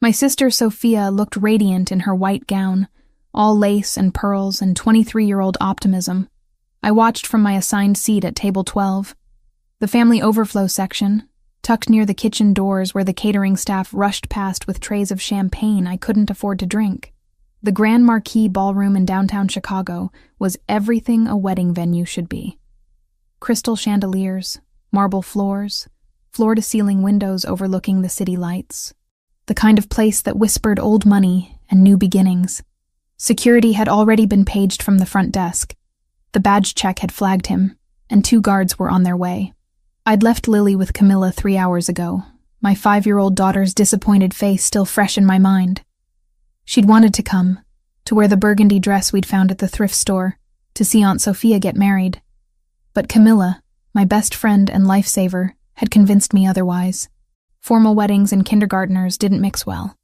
My sister Sophia looked radiant in her white gown, all lace and pearls and 23-year-old optimism. I watched from my assigned seat at table 12. The family overflow section, tucked near the kitchen doors where the catering staff rushed past with trays of champagne I couldn't afford to drink. The Grand Marquis Ballroom in downtown Chicago was everything a wedding venue should be. Crystal chandeliers, marble floors, floor-to-ceiling windows overlooking the city lights. The kind of place that whispered old money and new beginnings. Security had already been paged from the front desk. The badge check had flagged him, and 2 guards were on their way. I'd left Lily with Camilla 3 hours ago, my 5-year-old daughter's disappointed face still fresh in my mind. She'd wanted to come, to wear the burgundy dress we'd found at the thrift store, to see Aunt Sophia get married. But Camilla, my best friend and lifesaver, had convinced me otherwise. Formal weddings and kindergartners didn't mix well.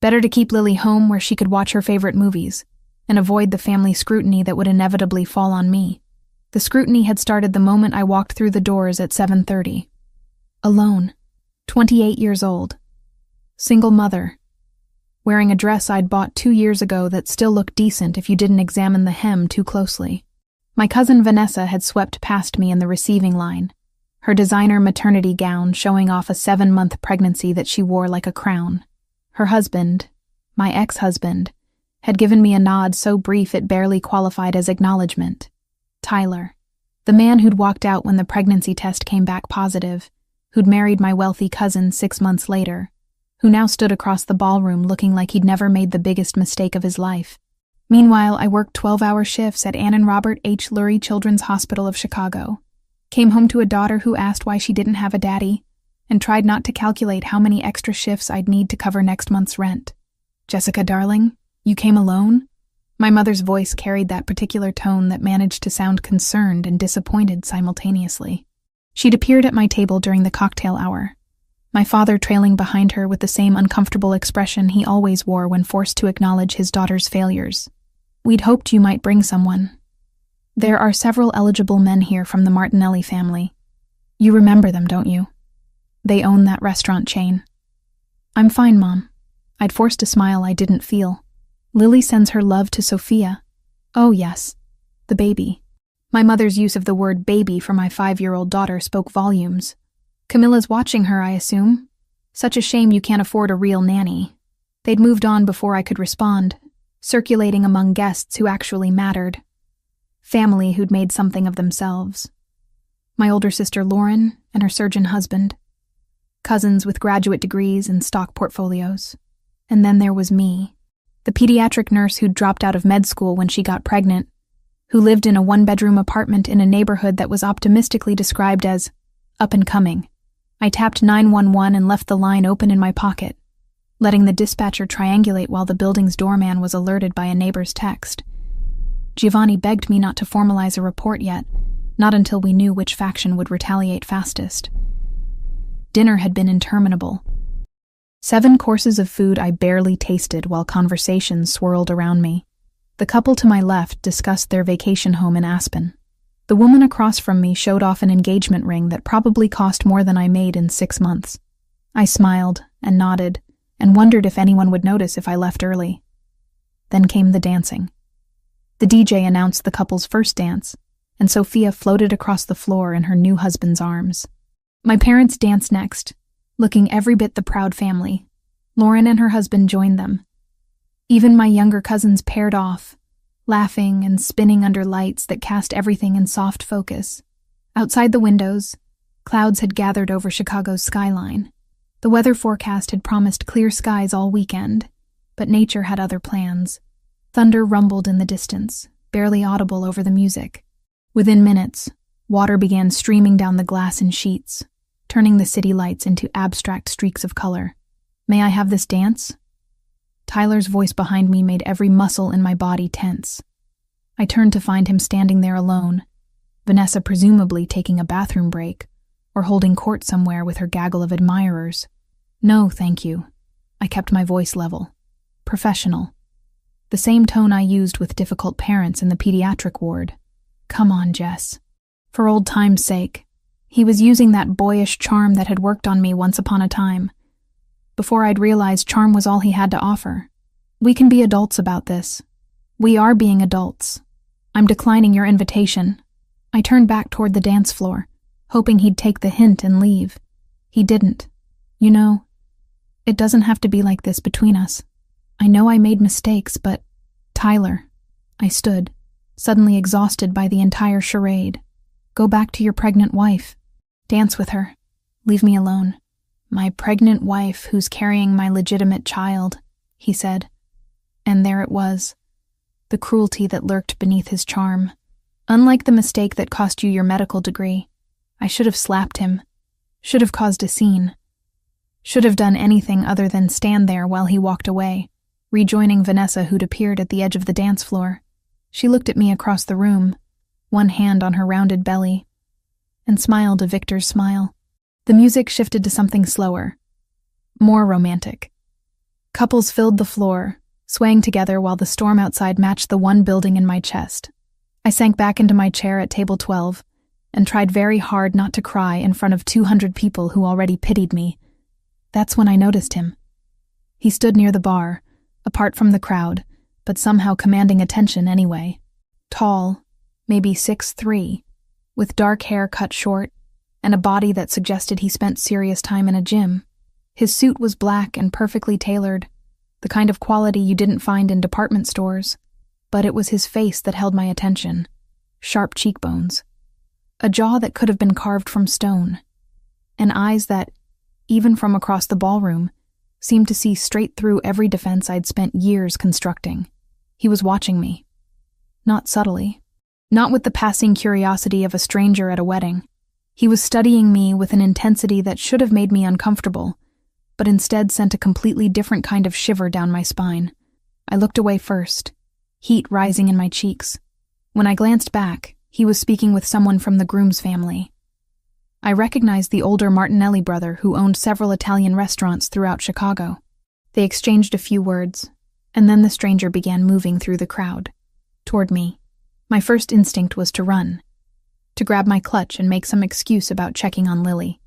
Better to keep Lily home where she could watch her favorite movies, and avoid the family scrutiny that would inevitably fall on me. The scrutiny had started the moment I walked through the doors at 7:30. Alone, 28 years old, single mother, wearing a dress I'd bought 2 years ago that still looked decent if you didn't examine the hem too closely. My cousin Vanessa had swept past me in the receiving line, her designer maternity gown showing off a 7-month pregnancy that she wore like a crown. Her husband, my ex-husband, had given me a nod so brief it barely qualified as acknowledgement. Tyler, the man who'd walked out when the pregnancy test came back positive, who'd married my wealthy cousin 6 months later, who now stood across the ballroom looking like he'd never made the biggest mistake of his life. Meanwhile, I worked 12-hour shifts at Ann and Robert H. Lurie Children's Hospital of Chicago, came home to a daughter who asked why she didn't have a daddy, and tried not to calculate how many extra shifts I'd need to cover next month's rent. "Jessica, darling, you came alone?" My mother's voice carried that particular tone that managed to sound concerned and disappointed simultaneously. She'd appeared at my table during the cocktail hour, my father trailing behind her with the same uncomfortable expression he always wore when forced to acknowledge his daughter's failures. "We'd hoped you might bring someone. There are several eligible men here from the Martinelli family. You remember them, don't you? They own that restaurant chain." "I'm fine, Mom." I'd forced a smile I didn't feel. "Lily sends her love to Sophia." "Oh, yes. The baby." My mother's use of the word baby for my 5-year-old daughter spoke volumes. "Camilla's watching her, I assume? Such a shame you can't afford a real nanny." They'd moved on before I could respond, circulating among guests who actually mattered. Family who'd made something of themselves. My older sister Lauren and her surgeon husband. Cousins with graduate degrees and stock portfolios. And then there was me, the pediatric nurse who'd dropped out of med school when she got pregnant, who lived in a 1-bedroom apartment in a neighborhood that was optimistically described as up and coming. I tapped 911 and left the line open in my pocket, letting the dispatcher triangulate while the building's doorman was alerted by a neighbor's text. Giovanni begged me not to formalize a report yet, not until we knew which faction would retaliate fastest. Dinner had been interminable. 7 courses of food I barely tasted while conversations swirled around me. The couple to my left discussed their vacation home in Aspen. The woman across from me showed off an engagement ring that probably cost more than I made in 6 months. I smiled and nodded and wondered if anyone would notice if I left early. Then came the dancing. The DJ announced the couple's first dance, and Sophia floated across the floor in her new husband's arms. My parents danced next, looking every bit the proud family. Lauren and her husband joined them. Even my younger cousins paired off, laughing and spinning under lights that cast everything in soft focus. Outside the windows, clouds had gathered over Chicago's skyline. The weather forecast had promised clear skies all weekend, but nature had other plans. Thunder rumbled in the distance, barely audible over the music. Within minutes, water began streaming down the glass in sheets, turning the city lights into abstract streaks of color. "May I have this dance?" Tyler's voice behind me made every muscle in my body tense. I turned to find him standing there alone, Vanessa presumably taking a bathroom break, or holding court somewhere with her gaggle of admirers. "No, thank you." I kept my voice level. Professional. The same tone I used with difficult parents in the pediatric ward. "Come on, Jess." For old time's sake. He was using that boyish charm that had worked on me once upon a time. before I'd realized charm was all he had to offer. We can be adults about this. We are being adults. I'm declining your invitation. I turned back toward the dance floor, hoping he'd take the hint and leave. He didn't. You know, it doesn't have to be like this between us. I know I made mistakes, but Tyler, I stood, suddenly exhausted by the entire charade. Go back to your pregnant wife. Dance with her. Leave me alone. My pregnant wife who's carrying my legitimate child, he said. And there it was, the cruelty that lurked beneath his charm. Unlike the mistake that cost you your medical degree, I should have slapped him, should have caused a scene, should have done anything other than stand there while he walked away, rejoining Vanessa who'd appeared at the edge of the dance floor. She looked at me across the room, one hand on her rounded belly, and smiled a victor's smile. The music shifted to something slower, more romantic. Couples filled the floor, swaying together while the storm outside matched the one building in my chest. I sank back into my chair at table 12 and tried very hard not to cry in front of 200 people who already pitied me. That's when I noticed him. He stood near the bar, apart from the crowd, but somehow commanding attention anyway. Tall, maybe 6'3", with dark hair cut short, and a body that suggested he spent serious time in a gym. His suit was black and perfectly tailored, the kind of quality you didn't find in department stores, but it was his face that held my attention. Sharp cheekbones, a jaw that could have been carved from stone, and eyes that, even from across the ballroom, seemed to see straight through every defense I'd spent years constructing. He was watching me. Not subtly, not with the passing curiosity of a stranger at a wedding. He was studying me with an intensity that should have made me uncomfortable, but instead sent a completely different kind of shiver down my spine. I looked away first, heat rising in my cheeks. When I glanced back, he was speaking with someone from the groom's family. I recognized the older Martinelli brother who owned several Italian restaurants throughout Chicago. They exchanged a few words, and then the stranger began moving through the crowd, toward me. My first instinct was to run, to grab my clutch and make some excuse about checking on Lily.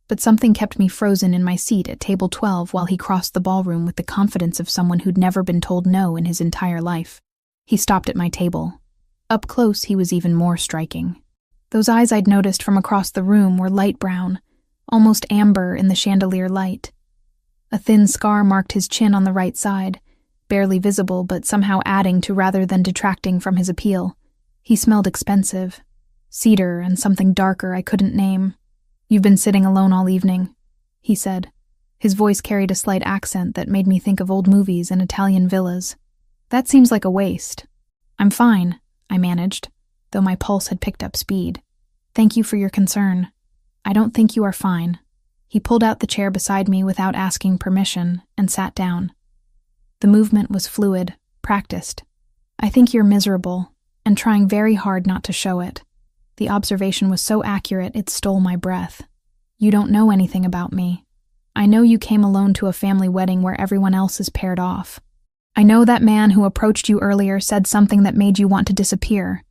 But something kept me frozen in my seat at table 12 while he crossed the ballroom with the confidence of someone who'd never been told no in his entire life. He stopped at my table. Up close, he was even more striking. Those eyes I'd noticed from across the room were light brown, almost amber in the chandelier light. A thin scar marked his chin on the right side, barely visible but somehow adding to rather than detracting from his appeal. He smelled expensive, cedar and something darker I couldn't name. You've been sitting alone all evening, he said. His voice carried a slight accent that made me think of old movies and Italian villas. That seems like a waste. I'm fine, I managed, though my pulse had picked up speed. Thank you for your concern. I don't think you are fine. He pulled out the chair beside me without asking permission and sat down. The movement was fluid, practiced. I think you're miserable, and trying very hard not to show it. The observation was so accurate it stole my breath. You don't know anything about me. I know you came alone to a family wedding where everyone else is paired off. I know that man who approached you earlier said something that made you want to disappear.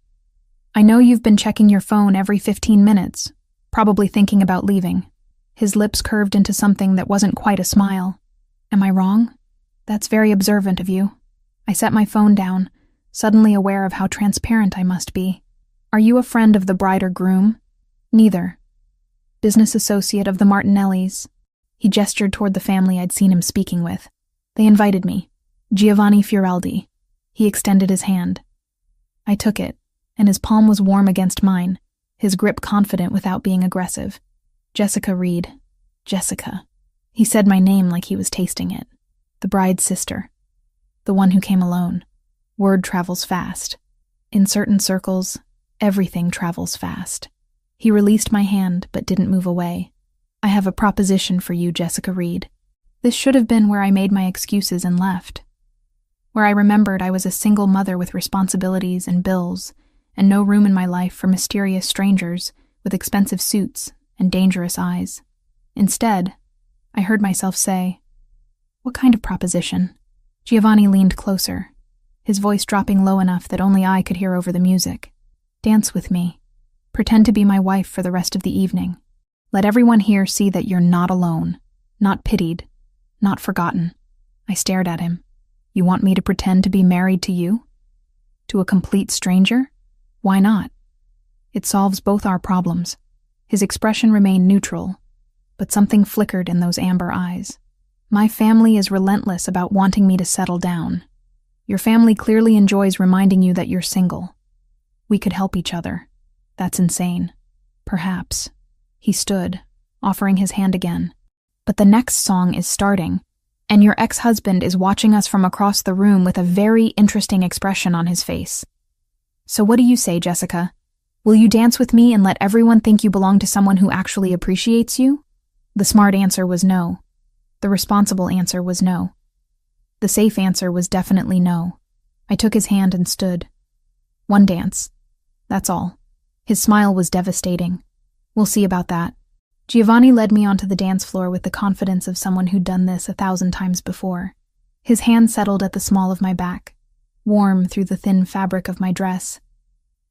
I know you've been checking your phone every 15 minutes, probably thinking about leaving. His lips curved into something that wasn't quite a smile. Am I wrong? That's very observant of you. I set my phone down, suddenly aware of how transparent I must be. Are you a friend of the bride or groom? Neither. Business associate of the Martinellis. He gestured toward the family I'd seen him speaking with. They invited me. Giovanni Fioreldi. He extended his hand. I took it, and his palm was warm against mine, his grip confident without being aggressive. Jessica Reed. Jessica. He said my name like he was tasting it. The bride's sister. The one who came alone. Word travels fast. In certain circles, everything travels fast. He released my hand, but didn't move away. I have a proposition for you, Jessica Reed. This should have been where I made my excuses and left. Where I remembered I was a single mother with responsibilities and bills, and no room in my life for mysterious strangers with expensive suits and dangerous eyes. Instead, I heard myself say, "What kind of proposition?" Giovanni leaned closer, his voice dropping low enough that only I could hear over the music. Dance with me. Pretend to be my wife for the rest of the evening. Let everyone here see that you're not alone, not pitied, Not forgotten. I stared at him. You want me to pretend to be married to you? To a complete stranger? Why not? It solves both our problems. His expression remained neutral, but something flickered in those amber eyes. My family is relentless about wanting me to settle down. Your family clearly enjoys reminding you that you're single. We could help each other. That's insane. Perhaps. He stood, offering his hand again. But the next song is starting, and your ex-husband is watching us from across the room with a very interesting expression on his face. So what do you say, Jessica? Will you dance with me and let everyone think you belong to someone who actually appreciates you? The smart answer was no. The responsible answer was no. The safe answer was definitely no. I took his hand and stood. One dance. That's all. His smile was devastating. We'll see about that. Giovanni led me onto the dance floor with the confidence of someone who'd done this 1,000 times before. His hand settled at the small of my back, warm through the thin fabric of my dress,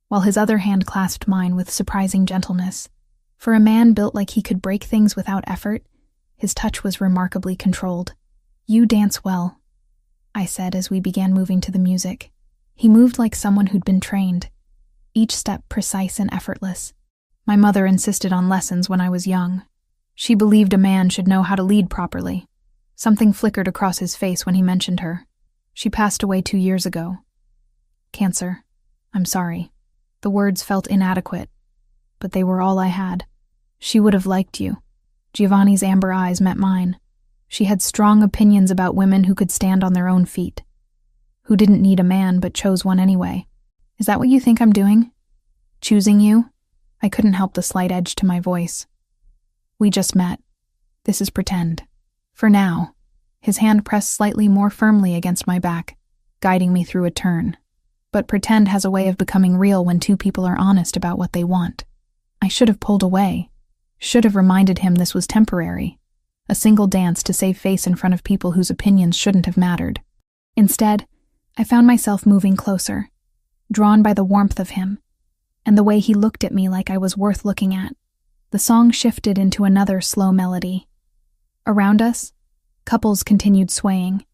while his other hand clasped mine with surprising gentleness. For a man built like he could break things without effort, his touch was remarkably controlled. You dance well, I said as we began moving to the music. He moved like someone who'd been trained, each step precise and effortless. My mother insisted on lessons when I was young. She believed a man should know how to lead properly. Something flickered across his face when he mentioned her. She passed away 2 years ago. Cancer. I'm sorry. The words felt inadequate, but they were all I had. She would have liked you. Giovanni's amber eyes met mine. She had strong opinions about women who could stand on their own feet, who didn't need a man but chose one anyway. Is that what you think I'm doing? Choosing you? I couldn't help the slight edge to my voice. We just met. This is pretend. For now. His hand pressed slightly more firmly against my back, guiding me through a turn. But pretend has a way of becoming real when two people are honest about what they want. I should have pulled away. Should have reminded him this was temporary. A single dance to save face in front of people whose opinions shouldn't have mattered. Instead, I found myself moving closer, drawn by the warmth of him, and the way he looked at me like I was worth looking at. The song shifted into another slow melody. Around us, couples continued swaying.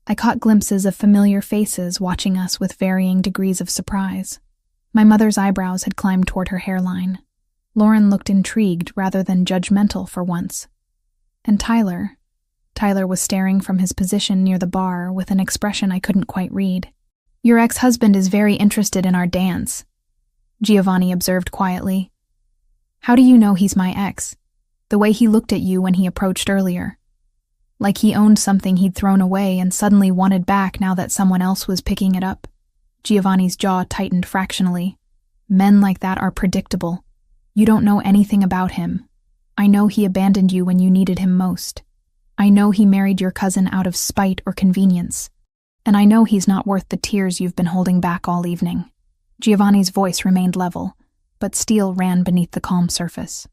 I caught glimpses of familiar faces watching us with varying degrees of surprise. My mother's eyebrows had climbed toward her hairline. Lauren looked intrigued rather than judgmental for once. And Tyler was staring from his position near the bar with an expression I couldn't quite read. Your ex-husband is very interested in our dance, Giovanni observed quietly. How do you know he's my ex? The way he looked at you when he approached earlier. Like he owned something he'd thrown away and suddenly wanted back now that someone else was picking it up. Giovanni's jaw tightened fractionally. Men like that are predictable. You don't know anything about him. I know he abandoned you when you needed him most. I know he married your cousin out of spite or convenience. And I know he's not worth the tears you've been holding back all evening. Giovanni's voice remained level, but steel ran beneath the calm surface.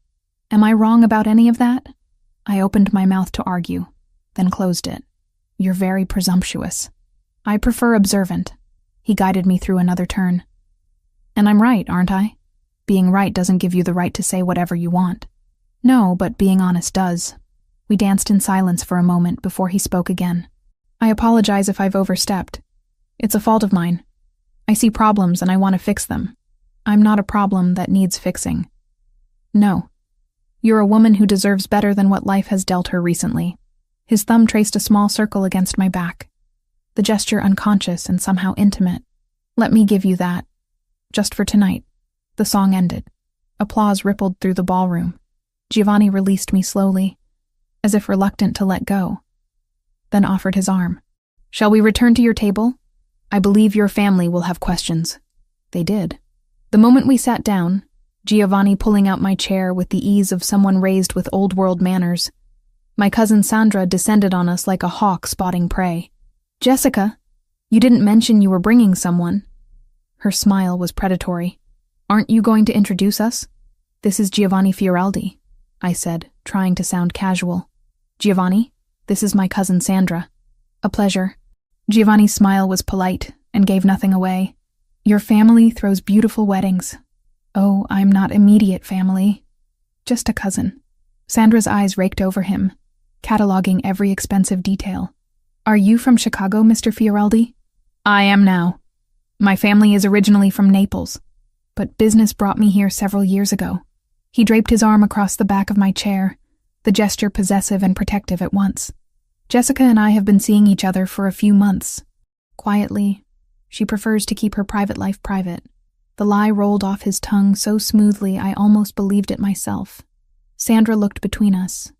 Am I wrong about any of that? I opened my mouth to argue, then closed it. You're very presumptuous. I prefer observant. He guided me through another turn. And I'm right, aren't I? Being right doesn't give you the right to say whatever you want. No, but being honest does. We danced in silence for a moment before he spoke again. I apologize if I've overstepped. It's a fault of mine. I see problems and I want to fix them. I'm not a problem that needs fixing. No. You're a woman who deserves better than what life has dealt her recently. His thumb traced a small circle against my back, the gesture unconscious and somehow intimate. Let me give you that. Just for tonight. The song ended. Applause rippled through the ballroom. Giovanni released me slowly, as if reluctant to let go, then offered his arm. Shall we return to your table? I believe your family will have questions. They did. The moment we sat down, Giovanni pulling out my chair with the ease of someone raised with old-world manners, my cousin Sandra descended on us like a hawk spotting prey. Jessica, you didn't mention you were bringing someone. Her smile was predatory. Aren't you going to introduce us? This is Giovanni Fioraldi, I said, trying to sound casual. Giovanni, this is my cousin Sandra. A pleasure. Giovanni's smile was polite and gave nothing away. Your family throws beautiful weddings. Oh, I'm not immediate family. Just a cousin. Sandra's eyes raked over him, cataloging every expensive detail. "Are you from Chicago, Mr. Fioraldi?" "I am now. My family is originally from Naples, but business brought me here several years ago." He draped his arm across the back of my chair, the gesture possessive and protective at once. "Jessica and I have been seeing each other for a few months. Quietly, she prefers to keep her private life private." The lie rolled off his tongue so smoothly I almost believed it myself. Sandra looked between us,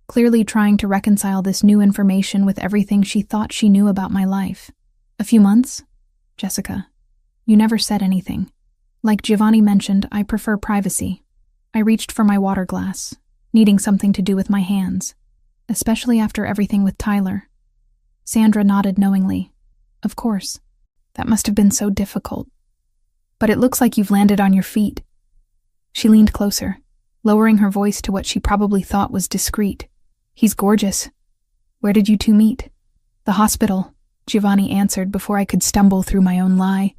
clearly trying to reconcile this new information with everything she thought she knew about my life. "A few months? Jessica, you never said anything. Like Giovanni mentioned, I prefer privacy." I reached for my water glass, needing something to do with my hands, especially after everything with Tyler. Sandra nodded knowingly. "Of course. That must have been so difficult. But it looks like you've landed on your feet." She leaned closer, lowering her voice to what she probably thought was discreet. "He's gorgeous. Where did you two meet?" "The hospital," Giovanni answered before I could stumble through my own lie.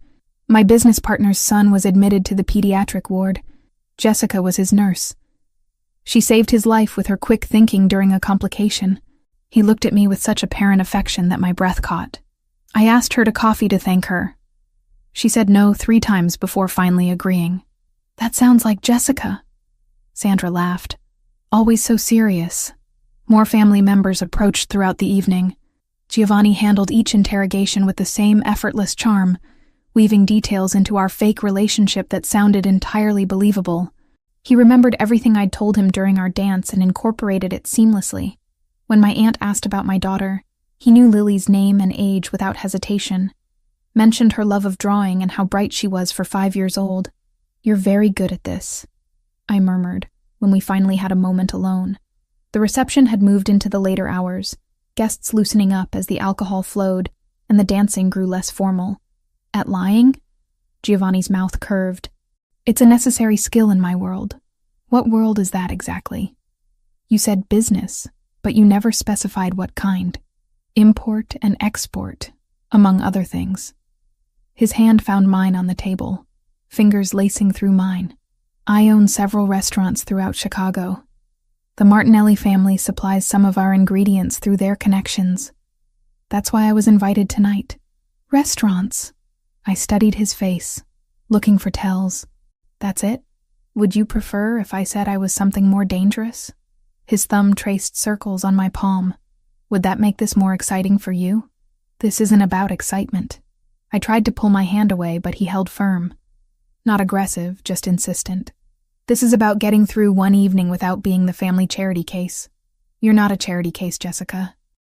"My business partner's son was admitted to the pediatric ward. Jessica was his nurse. She saved his life with her quick thinking during a complication." He looked at me with such apparent affection that my breath caught. "I asked her to coffee to thank her. She said no 3 times before finally agreeing." "That sounds like Jessica." Sandra laughed. "Always so serious." More family members approached throughout the evening. Giovanni handled each interrogation with the same effortless charm, weaving details into our fake relationship that sounded entirely believable. He remembered everything I'd told him during our dance and incorporated it seamlessly. When my aunt asked about my daughter, he knew Lily's name and age without hesitation, mentioned her love of drawing and how bright she was for 5 years old. "You're very good at this," I murmured, when we finally had a moment alone. The reception had moved into the later hours, guests loosening up as the alcohol flowed and the dancing grew less formal. "At lying?" Giovanni's mouth curved. "It's a necessary skill in my world." "What world is that exactly?" "You said business, but you never specified what kind." "Import and export, among other things." His hand found mine on the table, fingers lacing through mine. "I own several restaurants throughout Chicago. The Martinelli family supplies some of our ingredients through their connections. That's why I was invited tonight." "Restaurants?" I studied his face, looking for tells. "That's it? Would you prefer if I said I was something more dangerous?" His thumb traced circles on my palm. "Would that make this more exciting for you?" "This isn't about excitement." I tried to pull my hand away, but he held firm. Not aggressive, just insistent. "This is about getting through one evening without being the family charity case." "You're not a charity case, Jessica.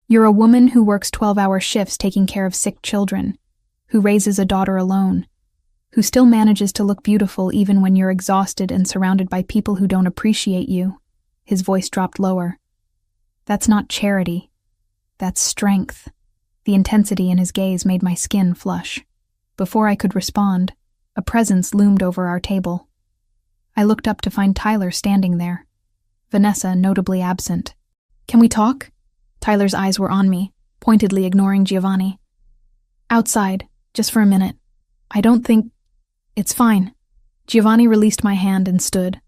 You're a woman who works 12-hour shifts taking care of sick children, who raises a daughter alone, who still manages to look beautiful even when you're exhausted and surrounded by people who don't appreciate you." His voice dropped lower. "That's not charity. That's strength." The intensity in his gaze made my skin flush. Before I could respond, a presence loomed over our table. I looked up to find Tyler standing there, Vanessa notably absent. "Can we talk?" Tyler's eyes were on me, pointedly ignoring Giovanni. "Outside, just for a minute. I don't think... It's fine." Giovanni released my hand and stood.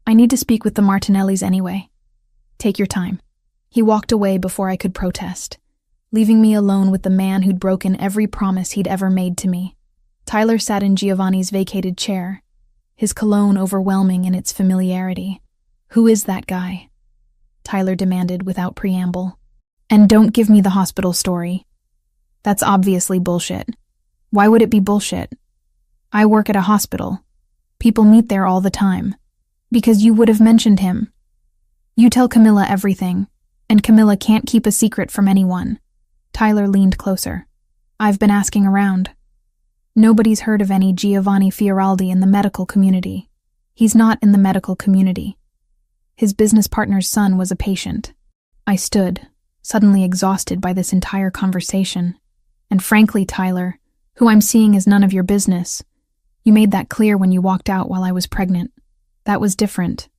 "I need to speak with the Martinellis anyway." "Take your time." He walked away before I could protest, leaving me alone with the man who'd broken every promise he'd ever made to me. Tyler sat in Giovanni's vacated chair, his cologne overwhelming in its familiarity. "Who is that guy?" Tyler demanded without preamble. "And don't give me the hospital story. That's obviously bullshit." "Why would it be bullshit?" "I work at a hospital. People meet there all the time." "Because you would have mentioned him. You tell Camilla everything, and Camilla can't keep a secret from anyone." Tyler leaned closer. "I've been asking around. Nobody's heard of any Giovanni Fioraldi in the medical community. He's not in the medical community. His business partner's son was a patient." I stood, suddenly exhausted by this entire conversation. "And frankly, Tyler, who I'm seeing is none of your business. You made that clear when you walked out while I was pregnant. That was different.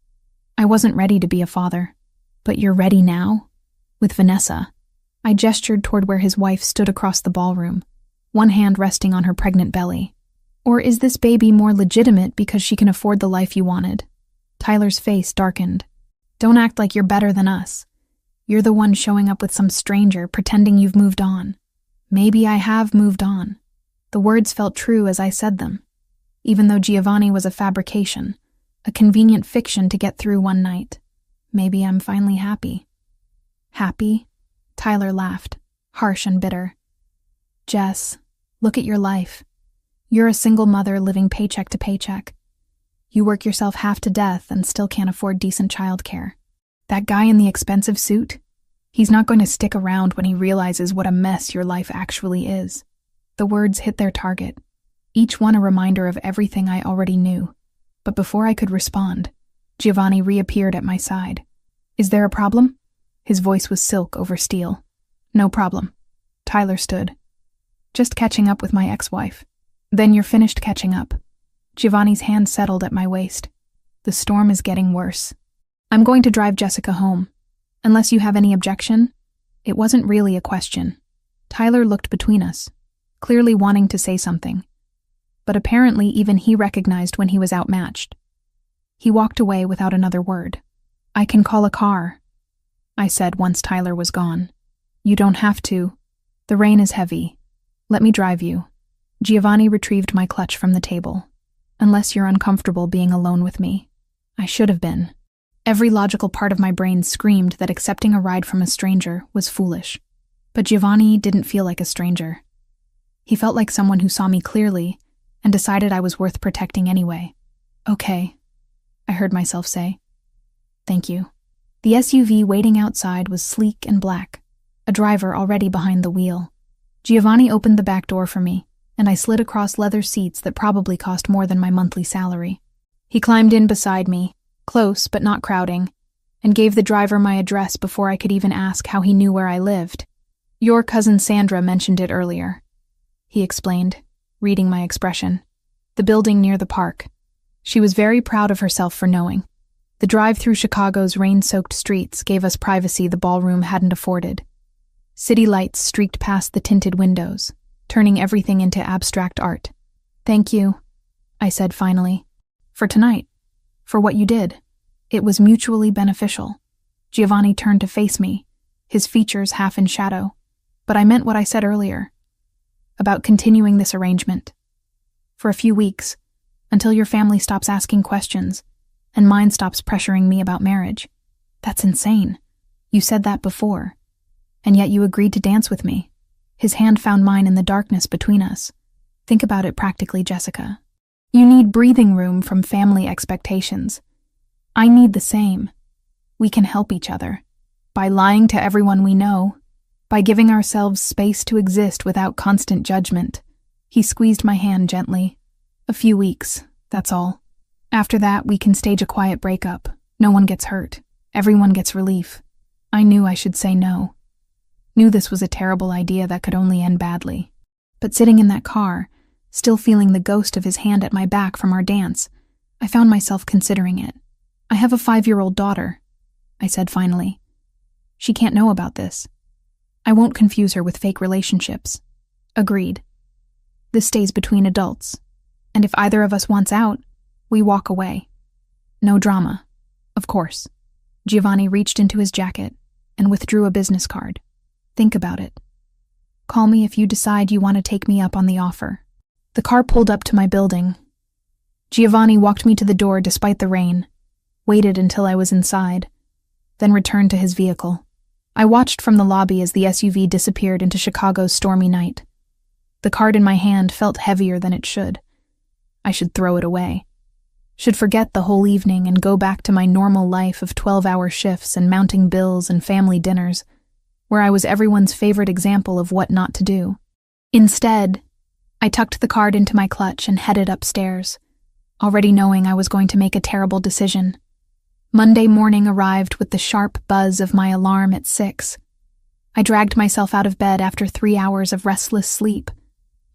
I wasn't ready to be a father." "But you're ready now? With Vanessa?" I gestured toward where his wife stood across the ballroom, one hand resting on her pregnant belly. "Or is this baby more legitimate because she can afford the life you wanted?" Tyler's face darkened. "Don't act like you're better than us. You're the one showing up with some stranger, pretending you've moved on. Maybe I have moved on. The words felt true as I said them, even though Giovanni was a fabrication, a convenient fiction to get through one night. Maybe I'm finally happy. Happy? Tyler laughed, harsh and bitter. Jess, look at your life. You're a single mother living paycheck to paycheck. You work yourself half to death and still can't afford decent childcare. That guy in the expensive suit? He's not going to stick around when he realizes what a mess your life actually is. The words hit their target, each one a reminder of everything I already knew. But before I could respond, Giovanni reappeared at my side. Is there a problem? His voice was silk over steel. No problem. Tyler stood. Just catching up with my ex-wife. Then you're finished catching up. Giovanni's hand settled at my waist. The storm is getting worse. I'm going to drive Jessica home. Unless you have any objection? It wasn't really a question. Tyler looked between us, clearly wanting to say something. But apparently even he recognized when he was outmatched. He walked away without another word. I can call a car, I said once Tyler was gone. You don't have to. The rain is heavy. Let me drive you. Giovanni retrieved my clutch from the table. Unless you're uncomfortable being alone with me. I should have been. Every logical part of my brain screamed that accepting a ride from a stranger was foolish. But Giovanni didn't feel like a stranger. He felt like someone who saw me clearly and decided I was worth protecting anyway. Okay, I heard myself say. Thank you. The SUV waiting outside was sleek and black, a driver already behind the wheel. Giovanni opened the back door for me, and I slid across leather seats that probably cost more than my monthly salary. He climbed in beside me, close but not crowding, and gave the driver my address before I could even ask how he knew where I lived. Your cousin Sandra mentioned it earlier, he explained, reading my expression. The building near the park. She was very proud of herself for knowing. The drive through Chicago's rain-soaked streets gave us privacy the ballroom hadn't afforded. City lights streaked past the tinted windows, turning everything into abstract art. Thank you, I said finally. For tonight. For what you did. It was mutually beneficial. Giovanni turned to face me, his features half in shadow. But I meant what I said earlier. About continuing this arrangement. For a few weeks, until your family stops asking questions, and mine stops pressuring me about marriage. That's insane. You said that before. And yet you agreed to dance with me. His hand found mine in the darkness between us. Think about it practically, Jessica. You need breathing room from family expectations. I need the same. We can help each other. By lying to everyone we know. By giving ourselves space to exist without constant judgment. He squeezed my hand gently. A few weeks, that's all. After that, we can stage a quiet breakup. No one gets hurt. Everyone gets relief. I knew I should say no. Knew this was a terrible idea that could only end badly. But sitting in that car, still feeling the ghost of his hand at my back from our dance, I found myself considering it. I have a 5-year-old daughter, I said finally. She can't know about this. I won't confuse her with fake relationships. Agreed. This stays between adults. And if either of us wants out, we walk away. No drama, of course. Giovanni reached into his jacket and withdrew a business card. Think about it. Call me if you decide you want to take me up on the offer. The car pulled up to my building. Giovanni walked me to the door despite the rain, waited until I was inside, then returned to his vehicle. I watched from the lobby as the SUV disappeared into Chicago's stormy night. The card in my hand felt heavier than it should. I should throw it away. Should forget the whole evening and go back to my normal life of 12-hour shifts and mounting bills and family dinners, where I was everyone's favorite example of what not to do. Instead, I tucked the card into my clutch and headed upstairs, already knowing I was going to make a terrible decision. Monday morning arrived with the sharp buzz of my alarm at 6. I dragged myself out of bed after 3 hours of restless sleep,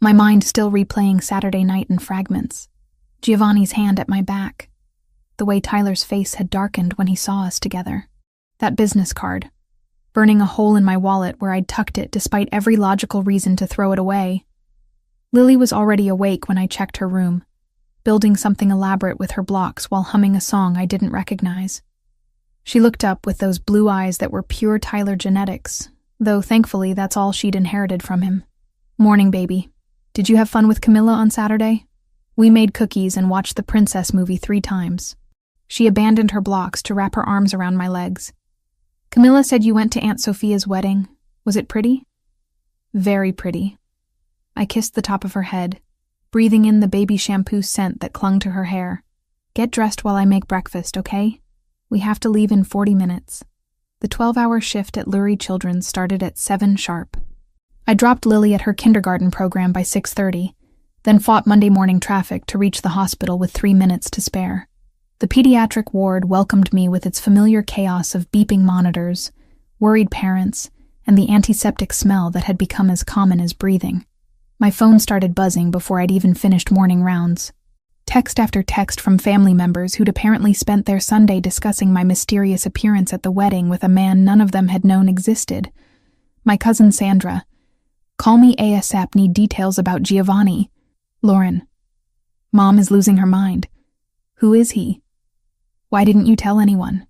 my mind still replaying Saturday night in fragments. Giovanni's hand at my back. The way Tyler's face had darkened when he saw us together. That business card. Burning a hole in my wallet where I'd tucked it despite every logical reason to throw it away. Lily was already awake when I checked her room, building something elaborate with her blocks while humming a song I didn't recognize. She looked up with those blue eyes that were pure Tyler genetics, though thankfully that's all she'd inherited from him. "Morning, baby. Did you have fun with Camilla on Saturday? We made cookies and watched the princess movie 3 times. She abandoned her blocks to wrap her arms around my legs. "Camilla said you went to Aunt Sophia's wedding. Was it pretty?" "Very pretty." I kissed the top of her head, breathing in the baby shampoo scent that clung to her hair. "Get dressed while I make breakfast, okay? We have to leave in 40 minutes. The 12-hour shift at Lurie Children's started at 7 sharp. I dropped Lily at her kindergarten program by 6:30, then fought Monday morning traffic to reach the hospital with 3 minutes to spare. The pediatric ward welcomed me with its familiar chaos of beeping monitors, worried parents, and the antiseptic smell that had become as common as breathing. My phone started buzzing before I'd even finished morning rounds. Text after text from family members who'd apparently spent their Sunday discussing my mysterious appearance at the wedding with a man none of them had known existed. My cousin Sandra. "Call me ASAP, need details about Giovanni." Lauren. "Mom is losing her mind. Who is he? Why didn't you tell anyone?"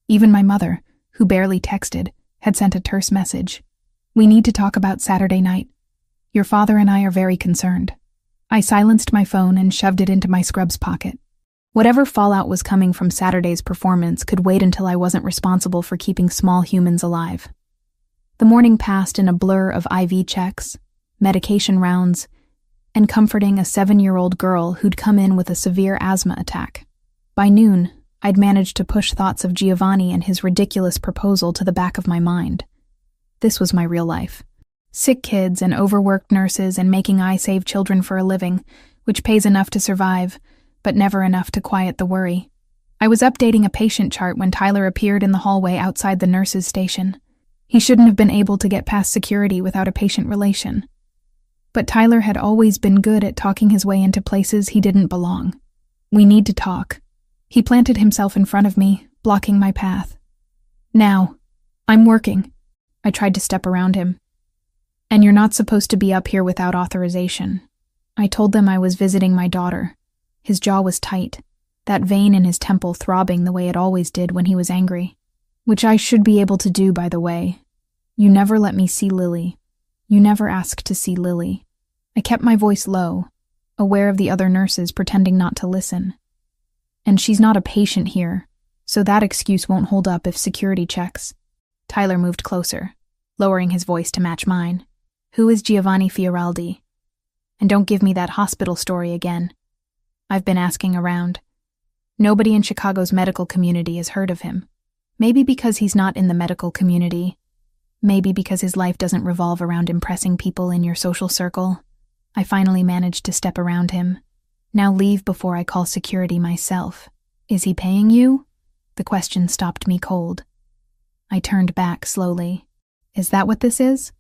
Even my mother, who barely texted, had sent a terse message. "We need to talk about Saturday night. Your father and I are very concerned." I silenced my phone and shoved it into my scrubs pocket. Whatever fallout was coming from Saturday's performance could wait until I wasn't responsible for keeping small humans alive. The morning passed in a blur of IV checks, medication rounds, and comforting a 7-year-old girl who'd come in with a severe asthma attack. By noon, I'd managed to push thoughts of Giovanni and his ridiculous proposal to the back of my mind. This was my real life. Sick kids and overworked nurses and making I save children for a living, which pays enough to survive, but never enough to quiet the worry. I was updating a patient chart when Tyler appeared in the hallway outside the nurse's station. He shouldn't have been able to get past security without a patient relation. But Tyler had always been good at talking his way into places he didn't belong. "We need to talk." He planted himself in front of me, blocking my path. "Now. I'm working." I tried to step around him. "And you're not supposed to be up here without authorization." I told them I was visiting my daughter. His jaw was tight, that vein in his temple throbbing the way it always did when he was angry. "Which I should be able to do, by the way. You never let me see Lily. You never asked to see Lily." I kept my voice low, aware of the other nurses pretending not to listen. "And she's not a patient here, so that excuse won't hold up if security checks." Tyler moved closer, lowering his voice to match mine. "Who is Giovanni Fioraldi? And don't give me that hospital story again. I've been asking around. Nobody in Chicago's medical community has heard of him. Maybe because he's not in the medical community. Maybe because his life doesn't revolve around impressing people in your social circle." I finally managed to step around him. "Now leave before I call security myself. Is he paying you?" The question stopped me cold. I turned back slowly. "Is that what this is?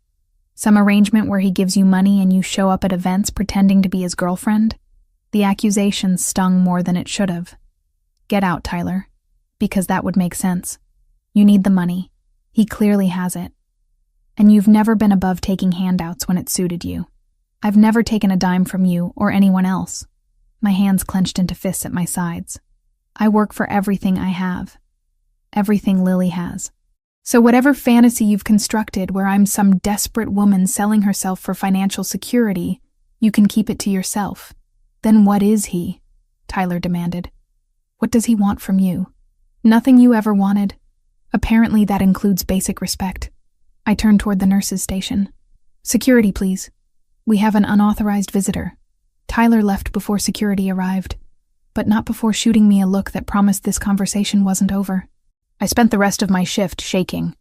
Some arrangement where he gives you money and you show up at events pretending to be his girlfriend?" The accusation stung more than it should have. "Get out, Tyler. Because that would make sense. You need the money. He clearly has it. And you've never been above taking handouts when it suited you. I've never taken a dime from you or anyone else." My hands clenched into fists at my sides. "I work for everything I have. Everything Lily has. So whatever fantasy you've constructed where I'm some desperate woman selling herself for financial security, you can keep it to yourself." "Then what is he?" Tyler demanded. "What does he want from you? Nothing you ever wanted. Apparently that includes basic respect." I turned toward the nurse's station. "Security, please. We have an unauthorized visitor." Tyler left before security arrived, but not before shooting me a look that promised this conversation wasn't over. I spent the rest of my shift shaking,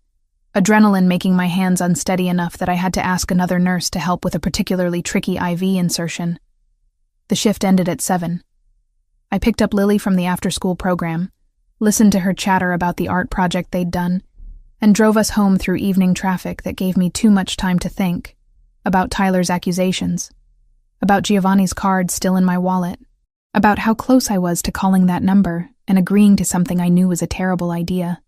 adrenaline making my hands unsteady enough that I had to ask another nurse to help with a particularly tricky IV insertion. The shift ended at 7. I picked up Lily from the after-school program, listened to her chatter about the art project they'd done, and drove us home through evening traffic that gave me too much time to think about Tyler's accusations, about Giovanni's card still in my wallet, about how close I was to calling that number and agreeing to something I knew was a terrible idea.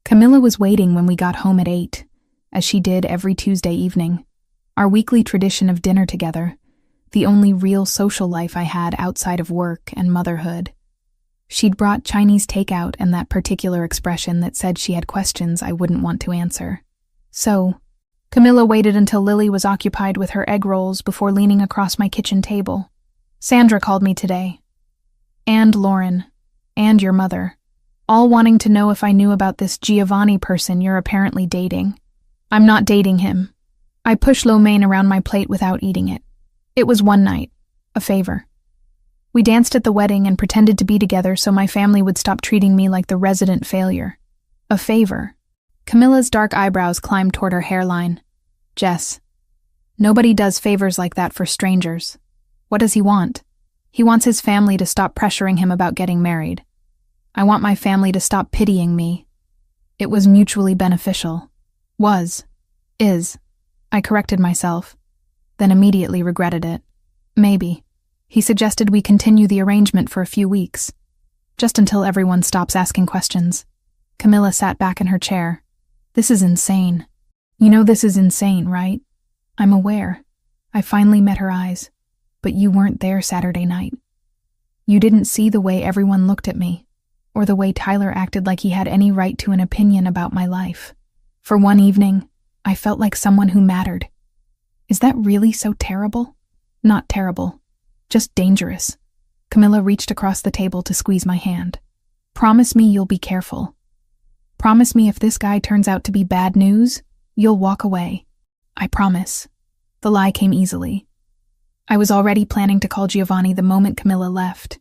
Camilla was waiting when we got home at 8, as she did every Tuesday evening, our weekly tradition of dinner together, the only real social life I had outside of work and motherhood. She'd brought Chinese takeout and that particular expression that said she had questions I wouldn't want to answer. So, Camilla waited until Lily was occupied with her egg rolls before leaning across my kitchen table. Sandra called me today. And Lauren. And your mother. All wanting to know if I knew about this Giovanni person you're apparently dating. I'm not dating him. I pushed lo mein around my plate without eating it. It was one night. A favor. We danced at the wedding and pretended to be together so my family would stop treating me like the resident failure. A favor. Camilla's dark eyebrows climbed toward her hairline. Jess. Nobody does favors like that for strangers. What does he want? He wants his family to stop pressuring him about getting married. I want my family to stop pitying me. It was mutually beneficial. Was. Is. I corrected myself, then immediately regretted it. Maybe. He suggested we continue the arrangement for a few weeks, just until everyone stops asking questions. Camilla sat back in her chair. This is insane. You know this is insane, right? I'm aware. I finally met her eyes, but you weren't there Saturday night. You didn't see the way everyone looked at me, or the way Tyler acted like he had any right to an opinion about my life. For one evening, I felt like someone who mattered. Is that really so terrible? Not terrible. Just dangerous. Camilla reached across the table to squeeze my hand. Promise me you'll be careful. Promise me if this guy turns out to be bad news, you'll walk away. I promise. The lie came easily. I was already planning to call Giovanni the moment Camilla left.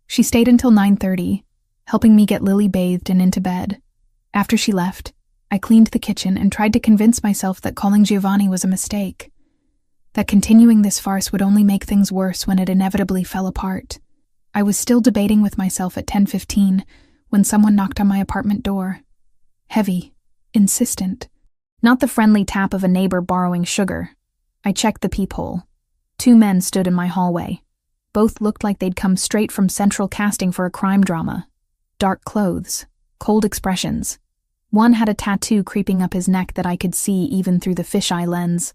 She stayed until 9:30, helping me get Lily bathed and into bed. After she left, I cleaned the kitchen and tried to convince myself that calling Giovanni was a mistake. That continuing this farce would only make things worse when it inevitably fell apart. I was still debating with myself at 10:15 when someone knocked on my apartment door. Heavy, insistent. Not the friendly tap of a neighbor borrowing sugar. I checked the peephole. 2 men stood in my hallway. Both looked like they'd come straight from central casting for a crime drama. Dark clothes, cold expressions. One had a tattoo creeping up his neck that I could see even through the fisheye lens.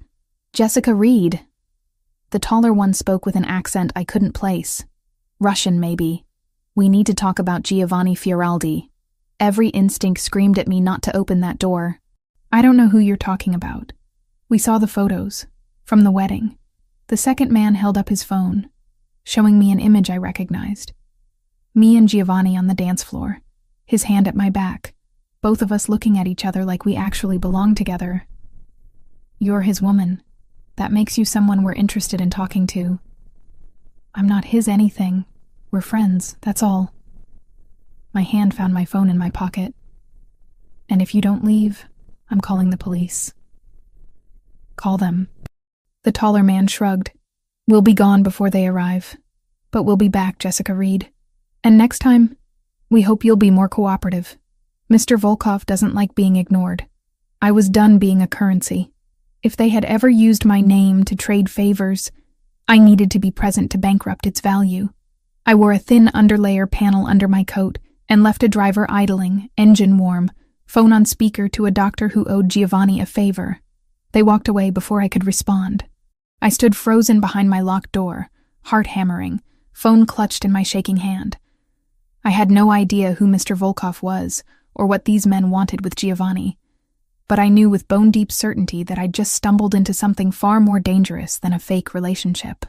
Jessica Reed. The taller one spoke with an accent I couldn't place. Russian, maybe. We need to talk about Giovanni Fioraldi. Every instinct screamed at me not to open that door. I don't know who you're talking about. We saw the photos. From the wedding. The second man held up his phone, showing me an image I recognized. Me and Giovanni on the dance floor, his hand at my back, both of us looking at each other like we actually belonged together. You're his woman. That makes you someone we're interested in talking to. I'm not his anything. We're friends, that's all. My hand found my phone in my pocket. And if you don't leave, I'm calling the police. Call them. The taller man shrugged. We'll be gone before they arrive. But we'll be back, Jessica Reed. And next time, we hope you'll be more cooperative. Mr. Volkov doesn't like being ignored. I was done being a currency. If they had ever used my name to trade favors, I needed to be present to bankrupt its value. I wore a thin underlayer panel under my coat and left a driver idling, engine warm, phone on speaker to a doctor who owed Giovanni a favor. They walked away before I could respond. I stood frozen behind my locked door, heart hammering, phone clutched in my shaking hand. I had no idea who Mr. Volkov was or what these men wanted with Giovanni. But I knew with bone-deep certainty that I'd just stumbled into something far more dangerous than a fake relationship.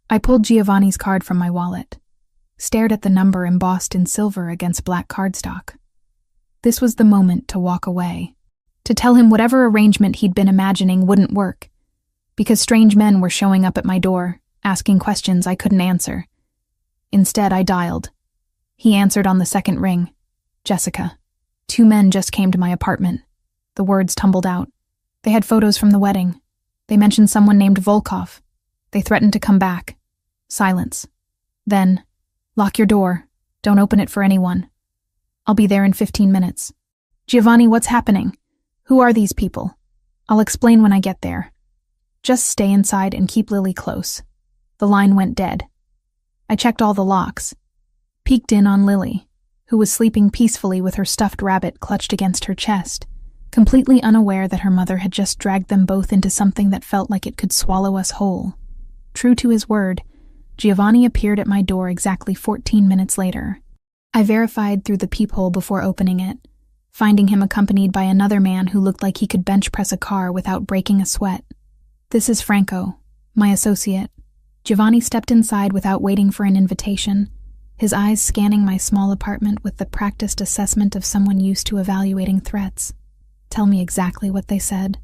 I pulled Giovanni's card from my wallet, stared at the number embossed in silver against black cardstock. This was the moment to walk away, to tell him whatever arrangement he'd been imagining wouldn't work, because strange men were showing up at my door, asking questions I couldn't answer. Instead, I dialed. He answered on the second ring. Jessica. 2 men just came to my apartment. The words tumbled out. They had photos from the wedding. They mentioned someone named Volkov. They threatened to come back. Silence. Then, lock your door. Don't open it for anyone. I'll be there in 15 minutes. Giovanni, what's happening? Who are these people? I'll explain when I get there. Just stay inside and keep Lily close. The line went dead. I checked all the locks. Peeked in on Lily, who was sleeping peacefully with her stuffed rabbit clutched against her chest, completely unaware that her mother had just dragged them both into something that felt like it could swallow us whole. True to his word, Giovanni appeared at my door exactly 14 minutes later. I verified through the peephole before opening it, finding him accompanied by another man who looked like he could bench press a car without breaking a sweat. "This is Franco, my associate." Giovanni stepped inside without waiting for an invitation, his eyes scanning my small apartment with the practiced assessment of someone used to evaluating threats. "Tell me exactly what they said."